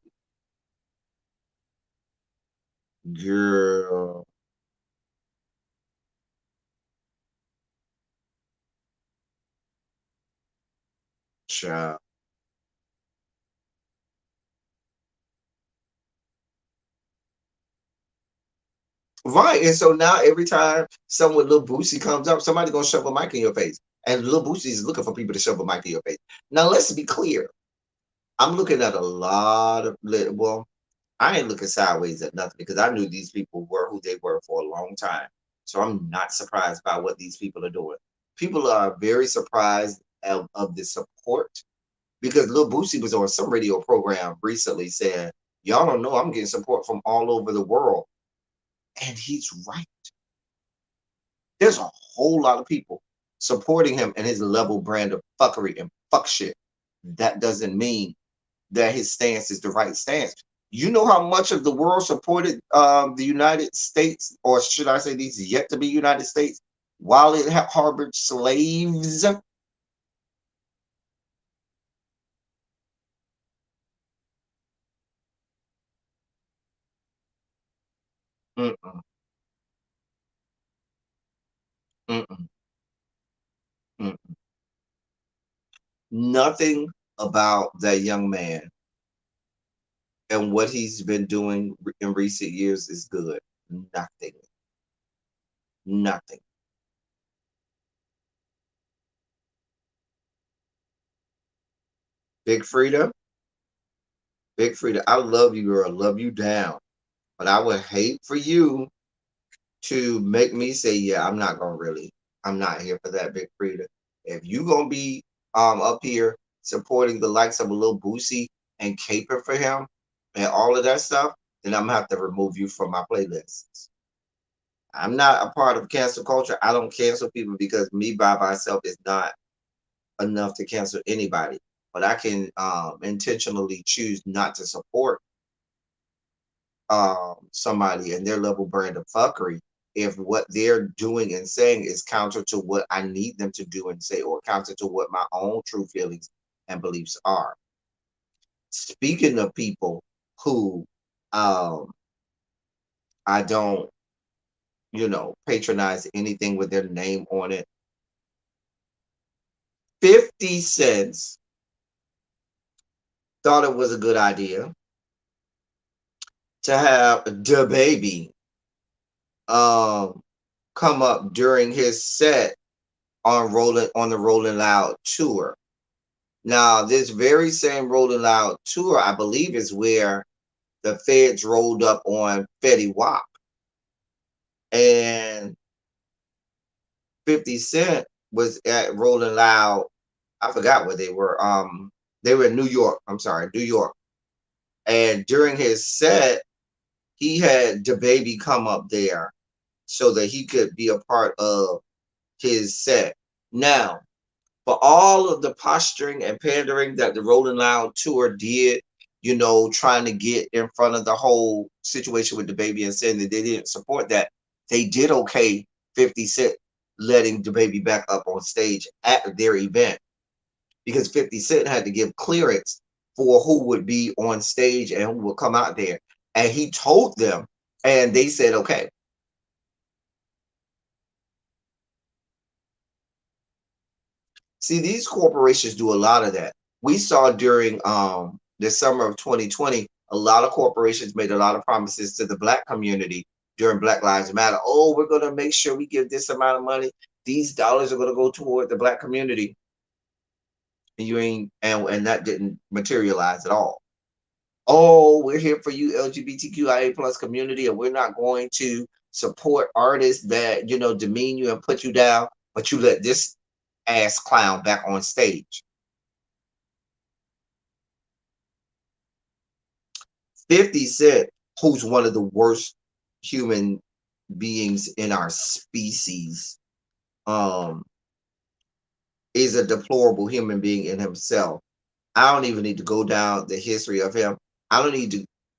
Girl. Child. Right. And so now every time someone little Boosie comes up, somebody gonna shove a mic in your face. And little Boosie is looking for people to shove a mic in your face. Now let's be clear. I'm looking at a lot of well, I ain't looking sideways at nothing because I knew these people were who they were for a long time. So I'm not surprised by what these people are doing. People are very surprised of the support because Lil Boosie was on some radio program recently saying, y'all don't know I'm getting support from all over the world. And he's right. There's a whole lot of people supporting him and his level brand of fuckery and fuck shit. That doesn't mean that his stance is the right stance. You know how much of the world supported the United States, or should I say these yet to be United States, while it harbored slaves? Mm-mm, mm-mm, mm-mm. Nothing about that young man and what he's been doing in recent years is good. Nothing. Nothing. Big Frida, Big Frida, I love you, girl. Love you down. But I would hate for you to make me say, yeah, I'm not here for that, Big Frida. If you gonna be up here supporting the likes of a little Boosie and caping for him and all of that stuff, then I'm gonna have to remove you from my playlists. I'm not a part of cancel culture. I don't cancel people because me by myself is not enough to cancel anybody. But I can intentionally choose not to support somebody and their level brand of fuckery if what they're doing and saying is counter to what I need them to do and say, or counter to what my own true feelings and beliefs are. Speaking of people who um, I don't, patronize anything with their name on it, 50 Cents thought it was a good idea to have the baby um, come up during his set on the Rolling Loud tour. Now, this very same Rolling Loud tour, I believe, is where the feds rolled up on Fetty Wap. And 50 Cent was at Rolling Loud. I forgot where they were. They were in New York. I'm sorry, New York. And during his set, he had the baby come up there so that he could be a part of his set. Now, for all of the posturing and pandering that the Rolling Loud tour did, trying to get in front of the whole situation with the baby and saying that they didn't support that, they did okay 50 Cent letting the baby back up on stage at their event because 50 Cent had to give clearance for who would be on stage and who would come out there. And he told them, and they said, okay. See, these corporations do a lot of that. We saw during the summer of 2020, a lot of corporations made a lot of promises to the black community during Black Lives Matter. Oh, we're going to make sure we give this amount of money. These dollars are going to go toward the black community. And you ain't and that didn't materialize at all. Oh, we're here for you, LGBTQIA plus community, and we're not going to support artists that demean you and put you down, but you let this ass clown back on stage. 50 Cent, who's one of the worst human beings in our species, um, is a deplorable human being in himself. I don't even need to go down the history of him. I don't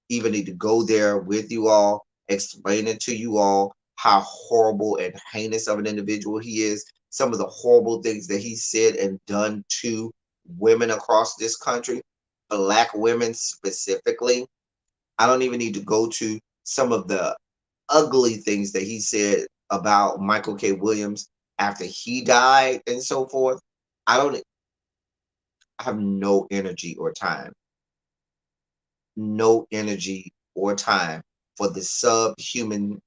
even need to go there with you all, explaining to you all how horrible and heinous of an individual he is. Some of the horrible things that he said and done to women across this country, black women specifically. I don't even need to go to some of the ugly things that he said about Michael K. Williams after he died and so forth. I don't I have no energy or time, no energy or time for the subhuman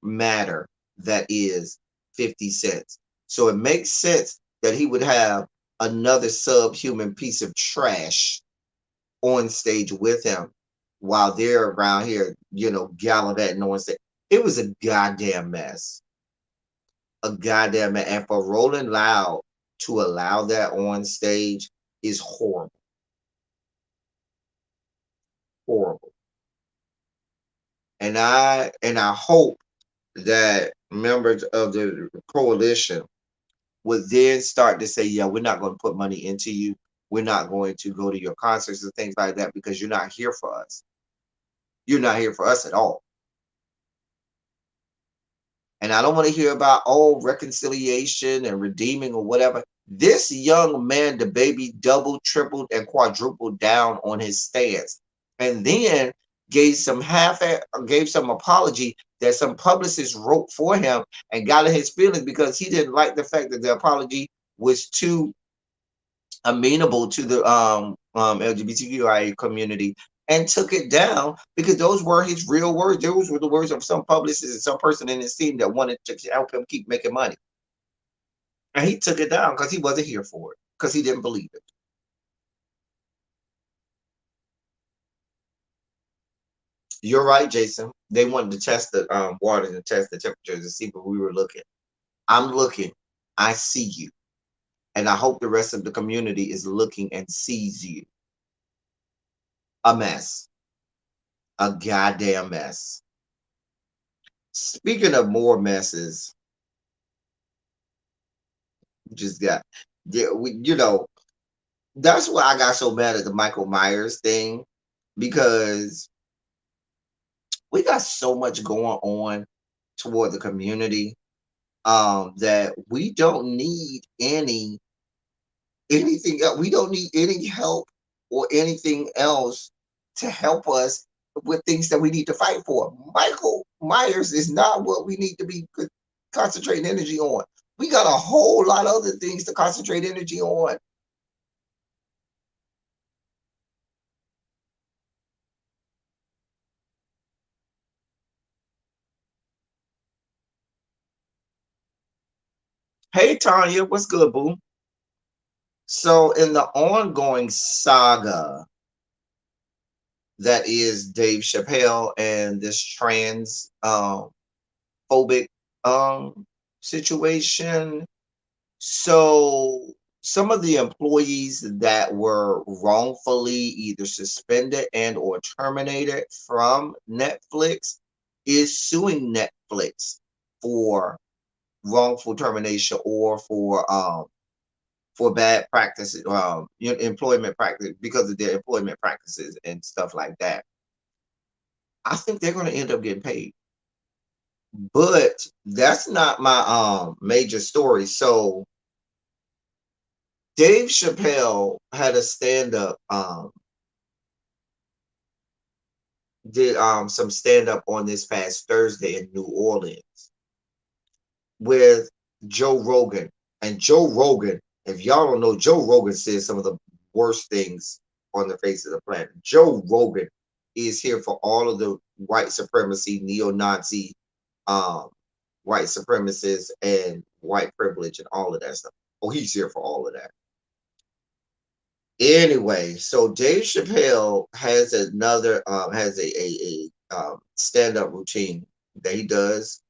matter that is 50 cents. So it makes sense that he would have another subhuman piece of trash on stage with him while they're around here, gallivanting on stage. It was a goddamn mess. A goddamn mess. And for Rolling Loud to allow that on stage is horrible. Horrible. And I hope that members of the coalition would then start to say, yeah, we're not going to put money into you. We're not going to go to your concerts and things like that because you're not here for us. You're not here for us at all. And I don't want to hear about reconciliation and redeeming or whatever. This young man, the baby, doubled, tripled, and quadrupled down on his stance, and then gave some apology that some publicist wrote for him and got in his feelings because he didn't like the fact that the apology was too amenable to the LGBTQIA community and took it down because those were his real words. Those were the words of some publicist and some person in his team that wanted to help him keep making money. And he took it down because he wasn't here for it, because he didn't believe it. You're right, Jason. They wanted to test the waters and test the temperatures to see where we were looking. I'm looking. I see you. And I hope the rest of the community is looking and sees you. A mess. A goddamn mess. Speaking of more messes, just got yeah, that's why I got so mad at the Michael Myers thing, because we got so much going on toward the community that we don't need anything else. We don't need any help or anything else to help us with things that we need to fight for. Michael Myers is not what we need to be concentrating energy on. We got a whole lot of other things to concentrate energy on. Hey Tanya, what's good, boo? So in the ongoing saga that is Dave Chappelle and this trans phobic situation, so some of the employees that were wrongfully either suspended and or terminated from Netflix is suing Netflix for wrongful termination or for bad practices, employment practice, because of their employment practices and stuff like that. I think they're going to end up getting paid. But that's not my major story. So Dave Chappelle had a stand up did some stand up on this past Thursday in New Orleans with Joe Rogan. And Joe Rogan, if y'all don't know, Joe Rogan says some of the worst things on the face of the planet. Joe Rogan is here for all of the white supremacy, neo-Nazi, um, white supremacists, and white privilege, and all of that stuff. Oh, he's here for all of that. Anyway, so Dave Chappelle has another has a stand up routine that he does.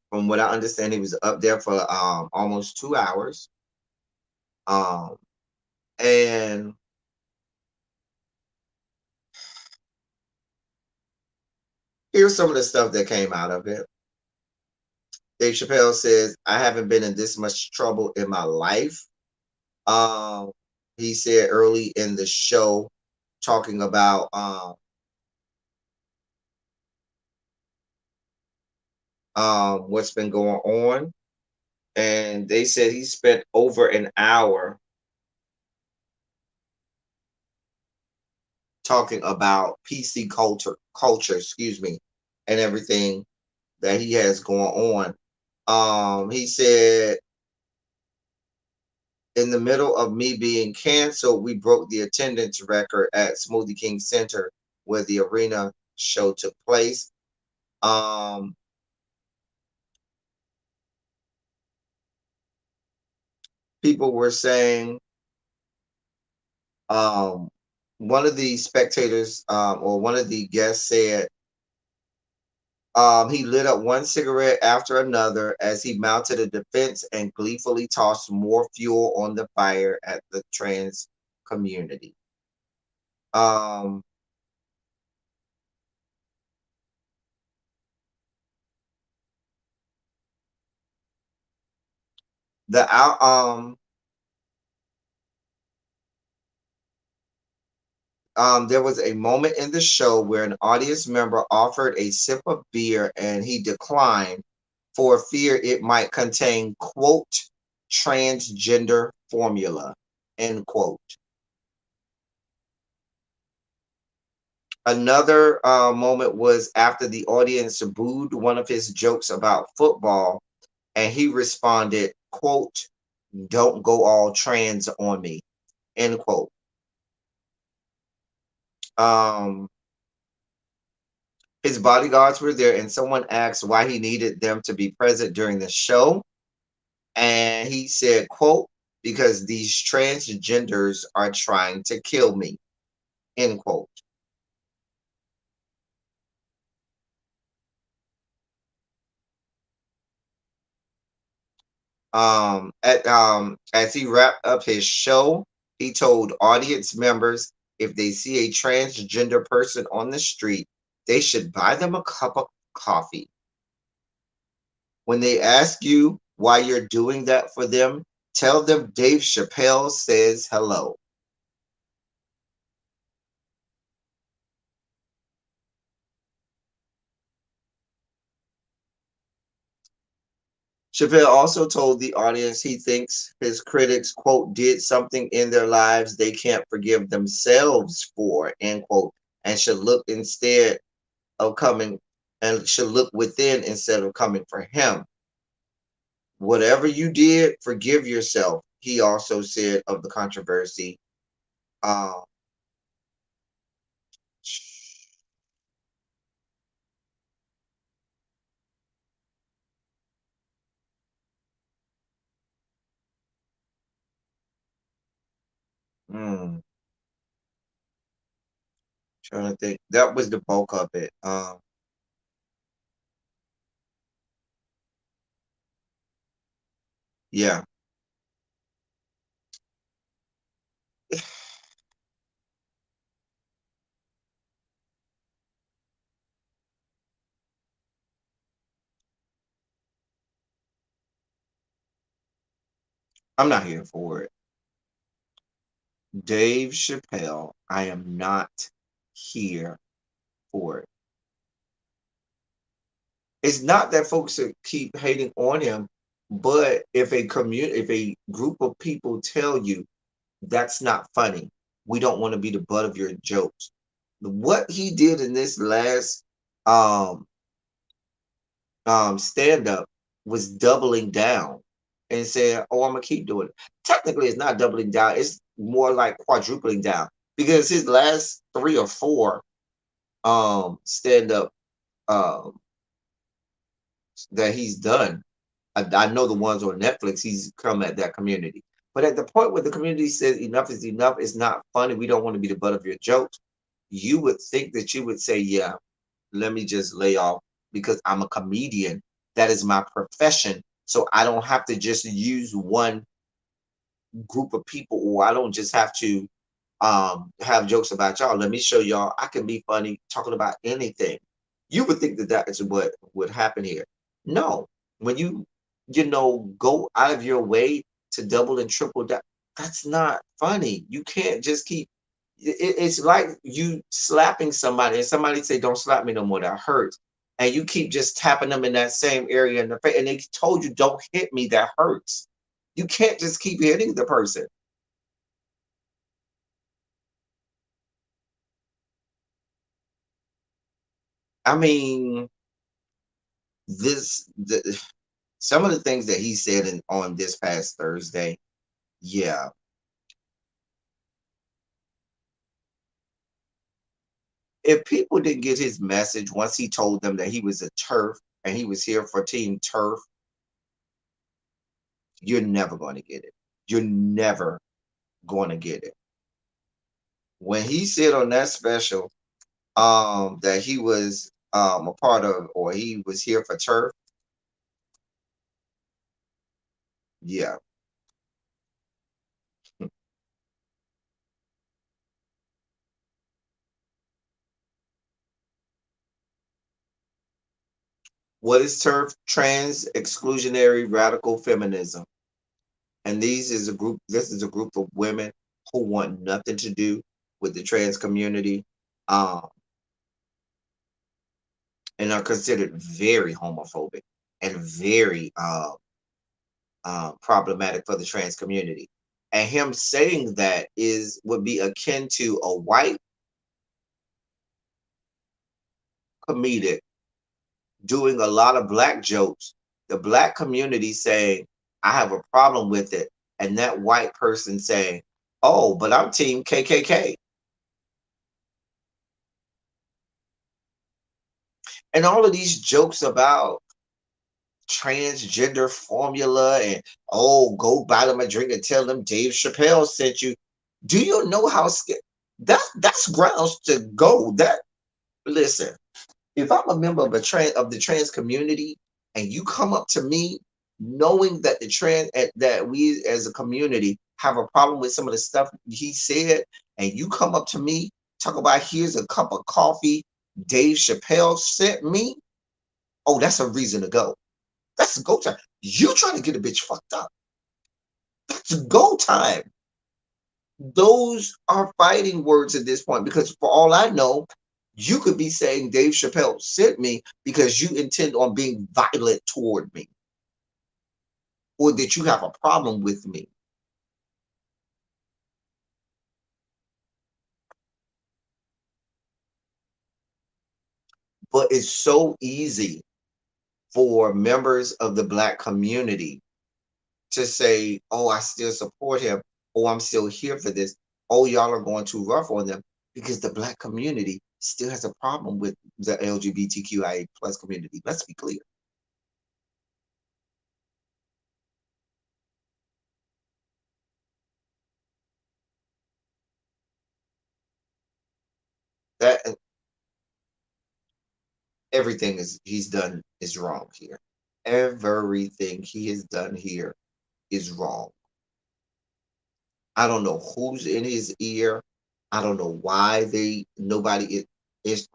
From what I understand, he was up there for almost 2 hours. Um, and here's some of the stuff that came out of it. Dave Chappelle says, "I haven't been in this much trouble in my life." Um, he said early in the show, talking about what's been going on, and they said he spent over an hour talking about PC culture, excuse me, and everything that he has going on. He said, in the middle of me being canceled, we broke the attendance record at Smoothie King Center where the arena show took place. Um, People were saying, um, one of the spectators or one of the guests said, he lit up one cigarette after another as he mounted a defense and gleefully tossed more fuel on the fire at the trans community. Um, the out There was a moment in the show where an audience member offered a sip of beer and he declined for fear it might contain, quote, transgender formula, end quote. Another moment was after the audience booed one of his jokes about football, and he responded, quote, don't go all trans on me, end quote. Um, his bodyguards were there, and someone asked why he needed them to be present during the show. And he said, quote, because these transgenders are trying to kill me, end quote. As he wrapped up his show, he told audience members if they see a transgender person on the street, they should buy them a cup of coffee. When they ask you why you're doing that for them, tell them Dave Chappelle says hello. Chappelle also told the audience he thinks his critics, quote, did something in their lives they can't forgive themselves for, end quote, and should look instead of coming and should look within instead of coming for him. Whatever you did, forgive yourself, he also said of the controversy. Uh, hmm, trying to think. That was the bulk of it. Yeah, I'm not here for it. Dave Chappelle, I am not here for it. It's not that folks should keep hating on him, but if a group of people tell you that's not funny, we don't want to be the butt of your jokes. What he did in this last um stand up was doubling down and saying, "Oh, I'm gonna keep doing it." Technically, it's not doubling down; it's more like quadrupling down because his last three or four stand up um that he's done. I know the ones on Netflix. He's come at that community, but at the point where the community says enough is enough, it's not funny. We don't want to be the butt of your jokes. You would think that you would say, "Yeah, let me just lay off because I'm a comedian. That is my profession. So I don't have to just use one group of people, or I don't just have to have jokes about y'all. Let me show y'all I can be funny talking about anything." You would think that that is what would happen here. No, when you go out of your way to double and triple that, that's not funny. You can't just keep. It's like you slapping somebody and somebody say, "Don't slap me no more. That hurts." And you keep just tapping them in that same area in the face, and they told you, "Don't hit me. That hurts." You can't just keep hitting the person. I mean, some of the things that he said on this past Thursday, yeah. If people didn't get his message once he told them that he was a turf and he was here for Team Turf, you're never going to get it. You're never going to get it. When he said on that special that he was a part of or he was here for turf, yeah. What is turf? Trans exclusionary radical feminism. And this is a group of women who want nothing to do with the trans community, um, and are considered very homophobic and very problematic for the trans community. And him saying that is would be akin to a white comedic doing a lot of black jokes, the black community saying, "I have a problem with it," and that white person saying, "Oh, but I'm team KKK." And all of these jokes about transgender formula and, "Oh, go buy them a drink and tell them Dave Chappelle sent you." Do you know how that's grounds to go? That Listen, if I'm a member of the trans community and you come up to me knowing that that we as a community have a problem with some of the stuff he said, and you come up to me talk about, "Here's a cup of coffee Dave Chappelle sent me," oh, that's a reason to go. That's go time. You trying to get a bitch fucked up. That's go time. Those are fighting words at this point because for all I know, you could be saying Dave Chappelle sent me because you intend on being violent toward me or that you have a problem with me. But it's so easy for members of the black community to say, "Oh, I still support him. Oh, I'm still here for this. Oh, y'all are going too rough on them," because the black community still has a problem with the LGBTQIA plus community. Let's be clear. That everything is he's done is wrong here. Everything he has done here is wrong. I don't know who's in his ear. I don't know why they nobody is.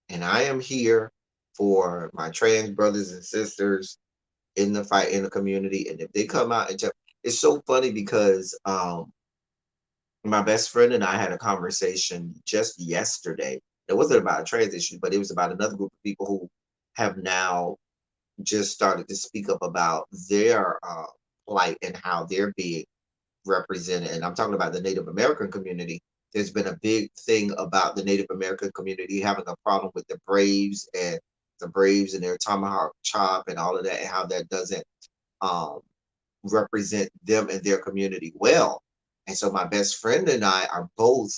And I am here for my trans brothers and sisters in the fight in the community. And if they come out and tell, it's so funny because My best friend and I had a conversation just yesterday. It wasn't about a trans issue, but it was about another group of people who have now just started to speak up about their plight and how they're being represented. And I'm talking about the Native American community. There's been a big thing about the Native American community having a problem with the Braves and their tomahawk chop and all of that, and how that doesn't um, represent them and their community well. And so my best friend and I are both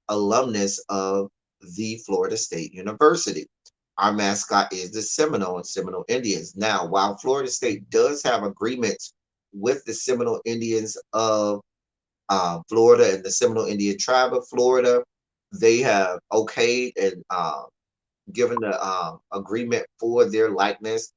alumnus of the Florida State University. Our mascot is the Seminole and Seminole Indians. Now, while Florida State does have agreements with the Seminole Indians of Florida and the Seminole Indian tribe of Florida, they have okayed and given the agreement for their likeness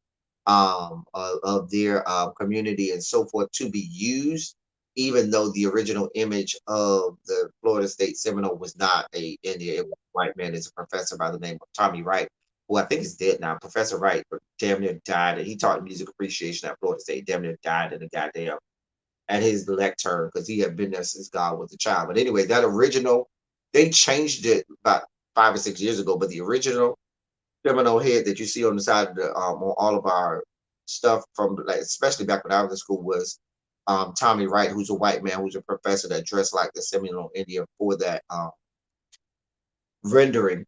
of their community and so forth to be used, even though the original image of the Florida State Seminole was not a Indian, it was a white man. It's a professor by the name of Tommy Wright, who I think is dead now. Professor Wright damn near died, and he taught music appreciation at Florida State. Damn near died in a goddamn at his lectern because he had been there since God was a child. But anyway, that original, they changed it about 5 or 6 years ago, but the original Seminole head that you see on the side of the on all of our stuff from like especially back when I was in school was Tommy Wright, who's a white man who's a professor that dressed like the Seminole Indian for that rendering.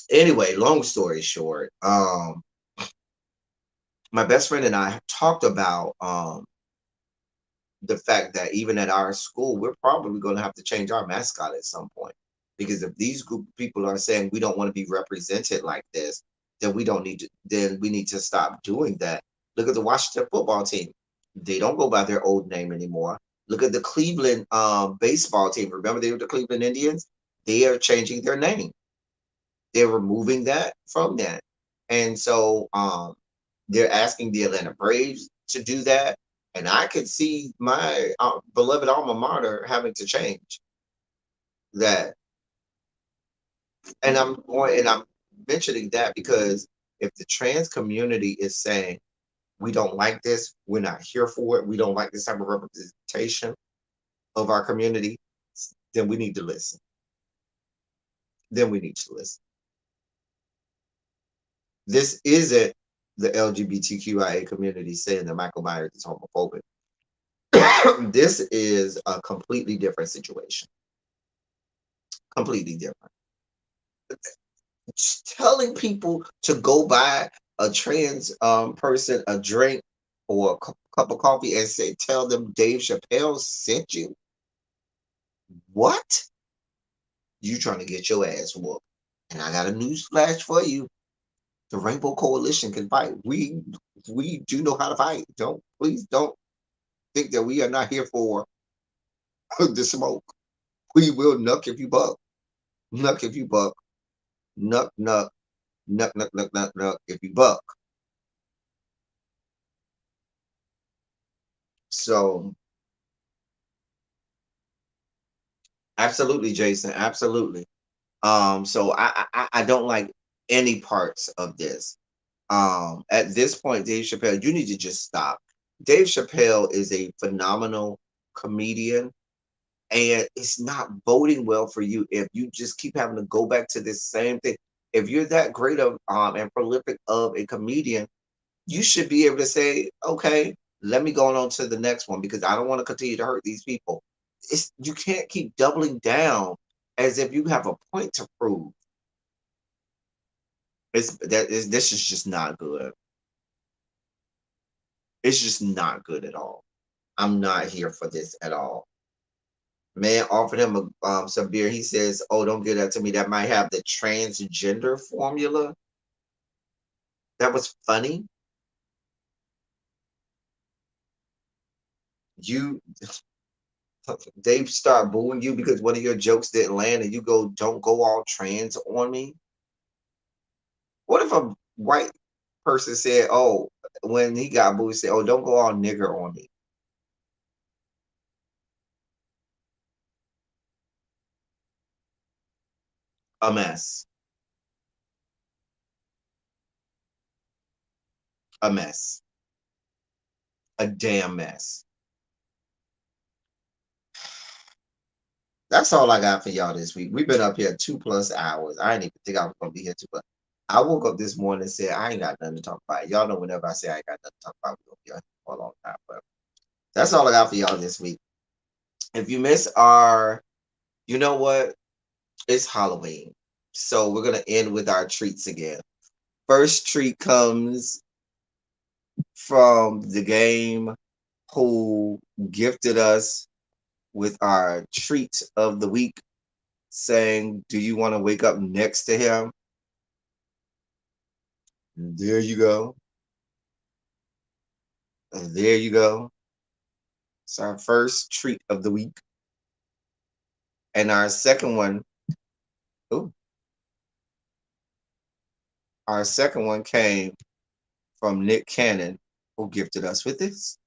Anyway, long story short, my best friend and I have talked about the fact that even at our school, we're probably going to have to change our mascot at some point. Because if these group of people are saying we don't want to be represented like this, then we don't need to, then we need to stop doing that. Look at the Washington football team. They don't go by their old name anymore. Look at the Cleveland baseball team. Remember they were the Cleveland Indians? They are changing their name. They're removing that from that. And so they're asking the Atlanta Braves to do that. And I could see my beloved alma mater having to change that. And I'm mentioning that because if the trans community is saying we don't like this, we're not here for it, we don't like this type of representation of our community, then we need to listen. Then we need to listen. This isn't the LGBTQIA community saying that Michael Myers is homophobic. This is a completely different situation. Completely different. Telling people to go buy a trans person a drink or a cup of coffee and say, tell them Dave Chappelle sent you. What? You trying to get your ass whooped. And I got a news flash for you. The Rainbow Coalition can fight. We do know how to fight. Please don't think that we are not here for the smoke. We will nuck if you buck. Nuck if you buck. Nuck, nuck, nuck, nuck, nuck, nuck, nuck if you buck. So absolutely, Jason. Absolutely. So I don't like any parts of this. At this point, Dave Chappelle, you need to just stop. Dave Chappelle is a phenomenal comedian, and it's not boding well for you if you just keep having to go back to this same thing. If you're that great of and prolific of a comedian, you should be able to say, okay, let me go on to the next one because I don't want to continue to hurt these people. You can't keep doubling down as if you have a point to prove. This is just not good. It's just not good at all. I'm not here for this at all. Man offered him some beer. He says, "Oh, don't give that to me. That might have the transgender formula." That was funny. You they start booing you because one of your jokes didn't land, and you go, "Don't go all trans on me." What if a white person said, "Oh," when he got booed, said, "Oh, don't go all nigger on me." A mess. A mess. A damn mess. That's all I got for y'all this week. We've been up here 2+ hours. I didn't even think I was gonna be here too, but I woke up this morning and said I ain't got nothing to talk about. Y'all know whenever I say I ain't got nothing to talk about, we're gonna be here for a long time. But that's all I got for y'all this week. If you miss our, you know what? It's Halloween. So we're gonna end with our treats again. First treat comes from the game who gifted us with our treat of the week, saying, "Do you want to wake up next to him?" There you go. There you go. It's our first treat of the week. And our second one, ooh, our second one came from Nick Cannon, who gifted us with this.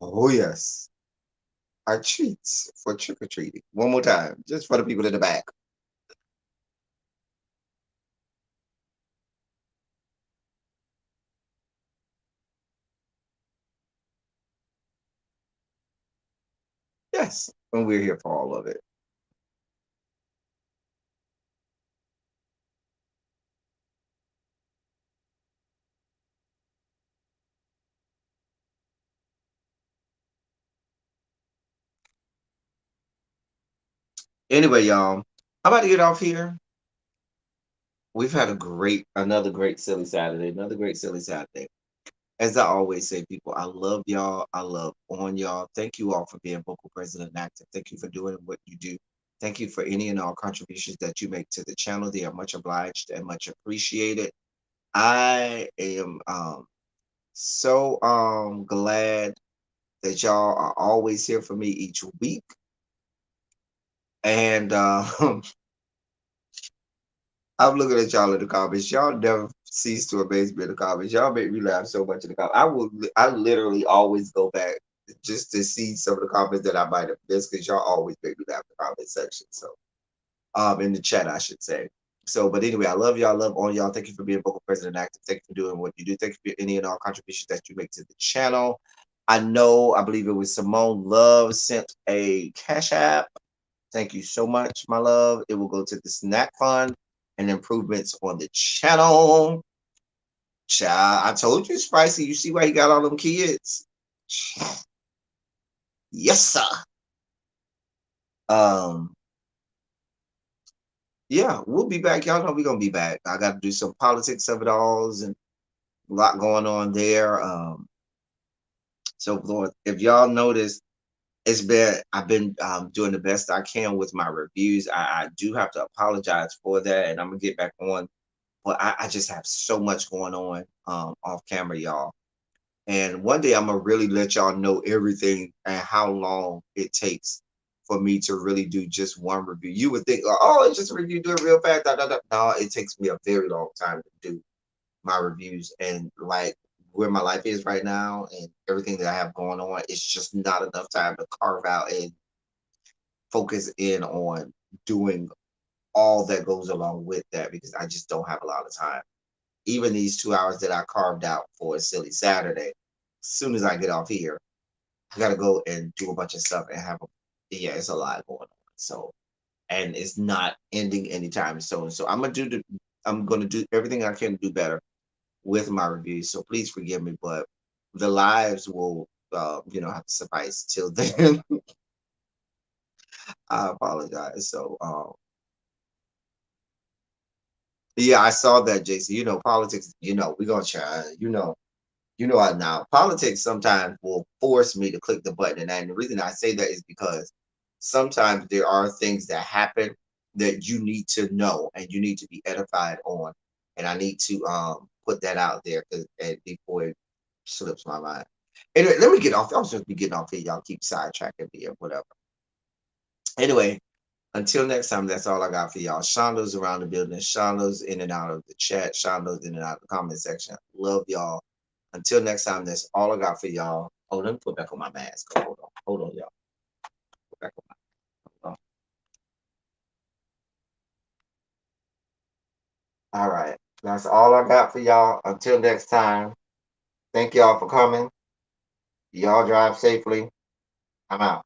Oh, yes. Our treats for trick or treating. One more time, just for the people in the back. Yes. And we're here for all of it. Anyway, y'all, I'm about to get off here. We've had another great silly Saturday, another great silly Saturday. As I always say, people, I love y'all. I love on y'all. Thank you all for being vocal, present, and active. Thank you for doing what you do. Thank you for any and all contributions that you make to the channel. They are much obliged and much appreciated. I am so glad that y'all are always here for me each week. And I'm looking at y'all in the comments. Y'all never cease to amaze me in the comments. Y'all make me laugh so much in the comments. I literally always go back just to see some of the comments that I might have missed because y'all always make me laugh in the comment section. So in the chat, I should say. So, but anyway, I love y'all, love all y'all. Thank you for being vocal, present, and active. Thank you for doing what you do. Thank you for any and all contributions that you make to the channel. I believe it was Simone Love sent a Cash App. Thank you so much, my love. It will go to the snack fund and improvements on the channel. Child, I told you, Spicy. You see why he got all them kids? Yes, sir. Um, yeah, we'll be back. Y'all know we're gonna be back. I got to do some politics of it alls and a lot going on there. So Lord, if y'all notice, I've been doing the best I can with my reviews. I do have to apologize for that, and I'm gonna get back on. But I just have so much going on off camera, y'all. And one day I'm gonna really let y'all know everything and how long it takes for me to really do just one review. You would think, oh, it's just a review, do it real fast. Da, da, da. No, it takes me a very long time to do my reviews. And like where my life is right now and everything that I have going on, it's just not enough time to carve out and focus in on doing all that goes along with that because I just don't have a lot of time. Even these 2 hours that I carved out for a silly Saturday, as soon as I get off here, I gotta go and do a bunch of stuff and yeah, it's a lot going on. So and it's not ending anytime soon. So I'm gonna do everything I can to do better with my reviews. So please forgive me, but the lives will have to suffice till then. I apologize. So yeah, I saw that, Jason. You know, politics, we're gonna try, I now politics sometimes will force me to click the button. And the reason I say that is because sometimes there are things that happen that you need to know and you need to be edified on. And I need to put that out there before it slips my mind. Anyway, let me get off. I was just be getting off here. Y'all keep sidetracking me or whatever. Anyway, until next time, that's all I got for y'all. Shonda's around the building. Shonda's in and out of the chat. Shonda's in and out of the comment section. Love y'all. Until next time, that's all I got for y'all. Oh, let me put back on my mask. Hold on. Hold on, y'all. Put back on my All right. That's all I got for y'all. Until next time, thank y'all for coming. Y'all drive safely. I'm out.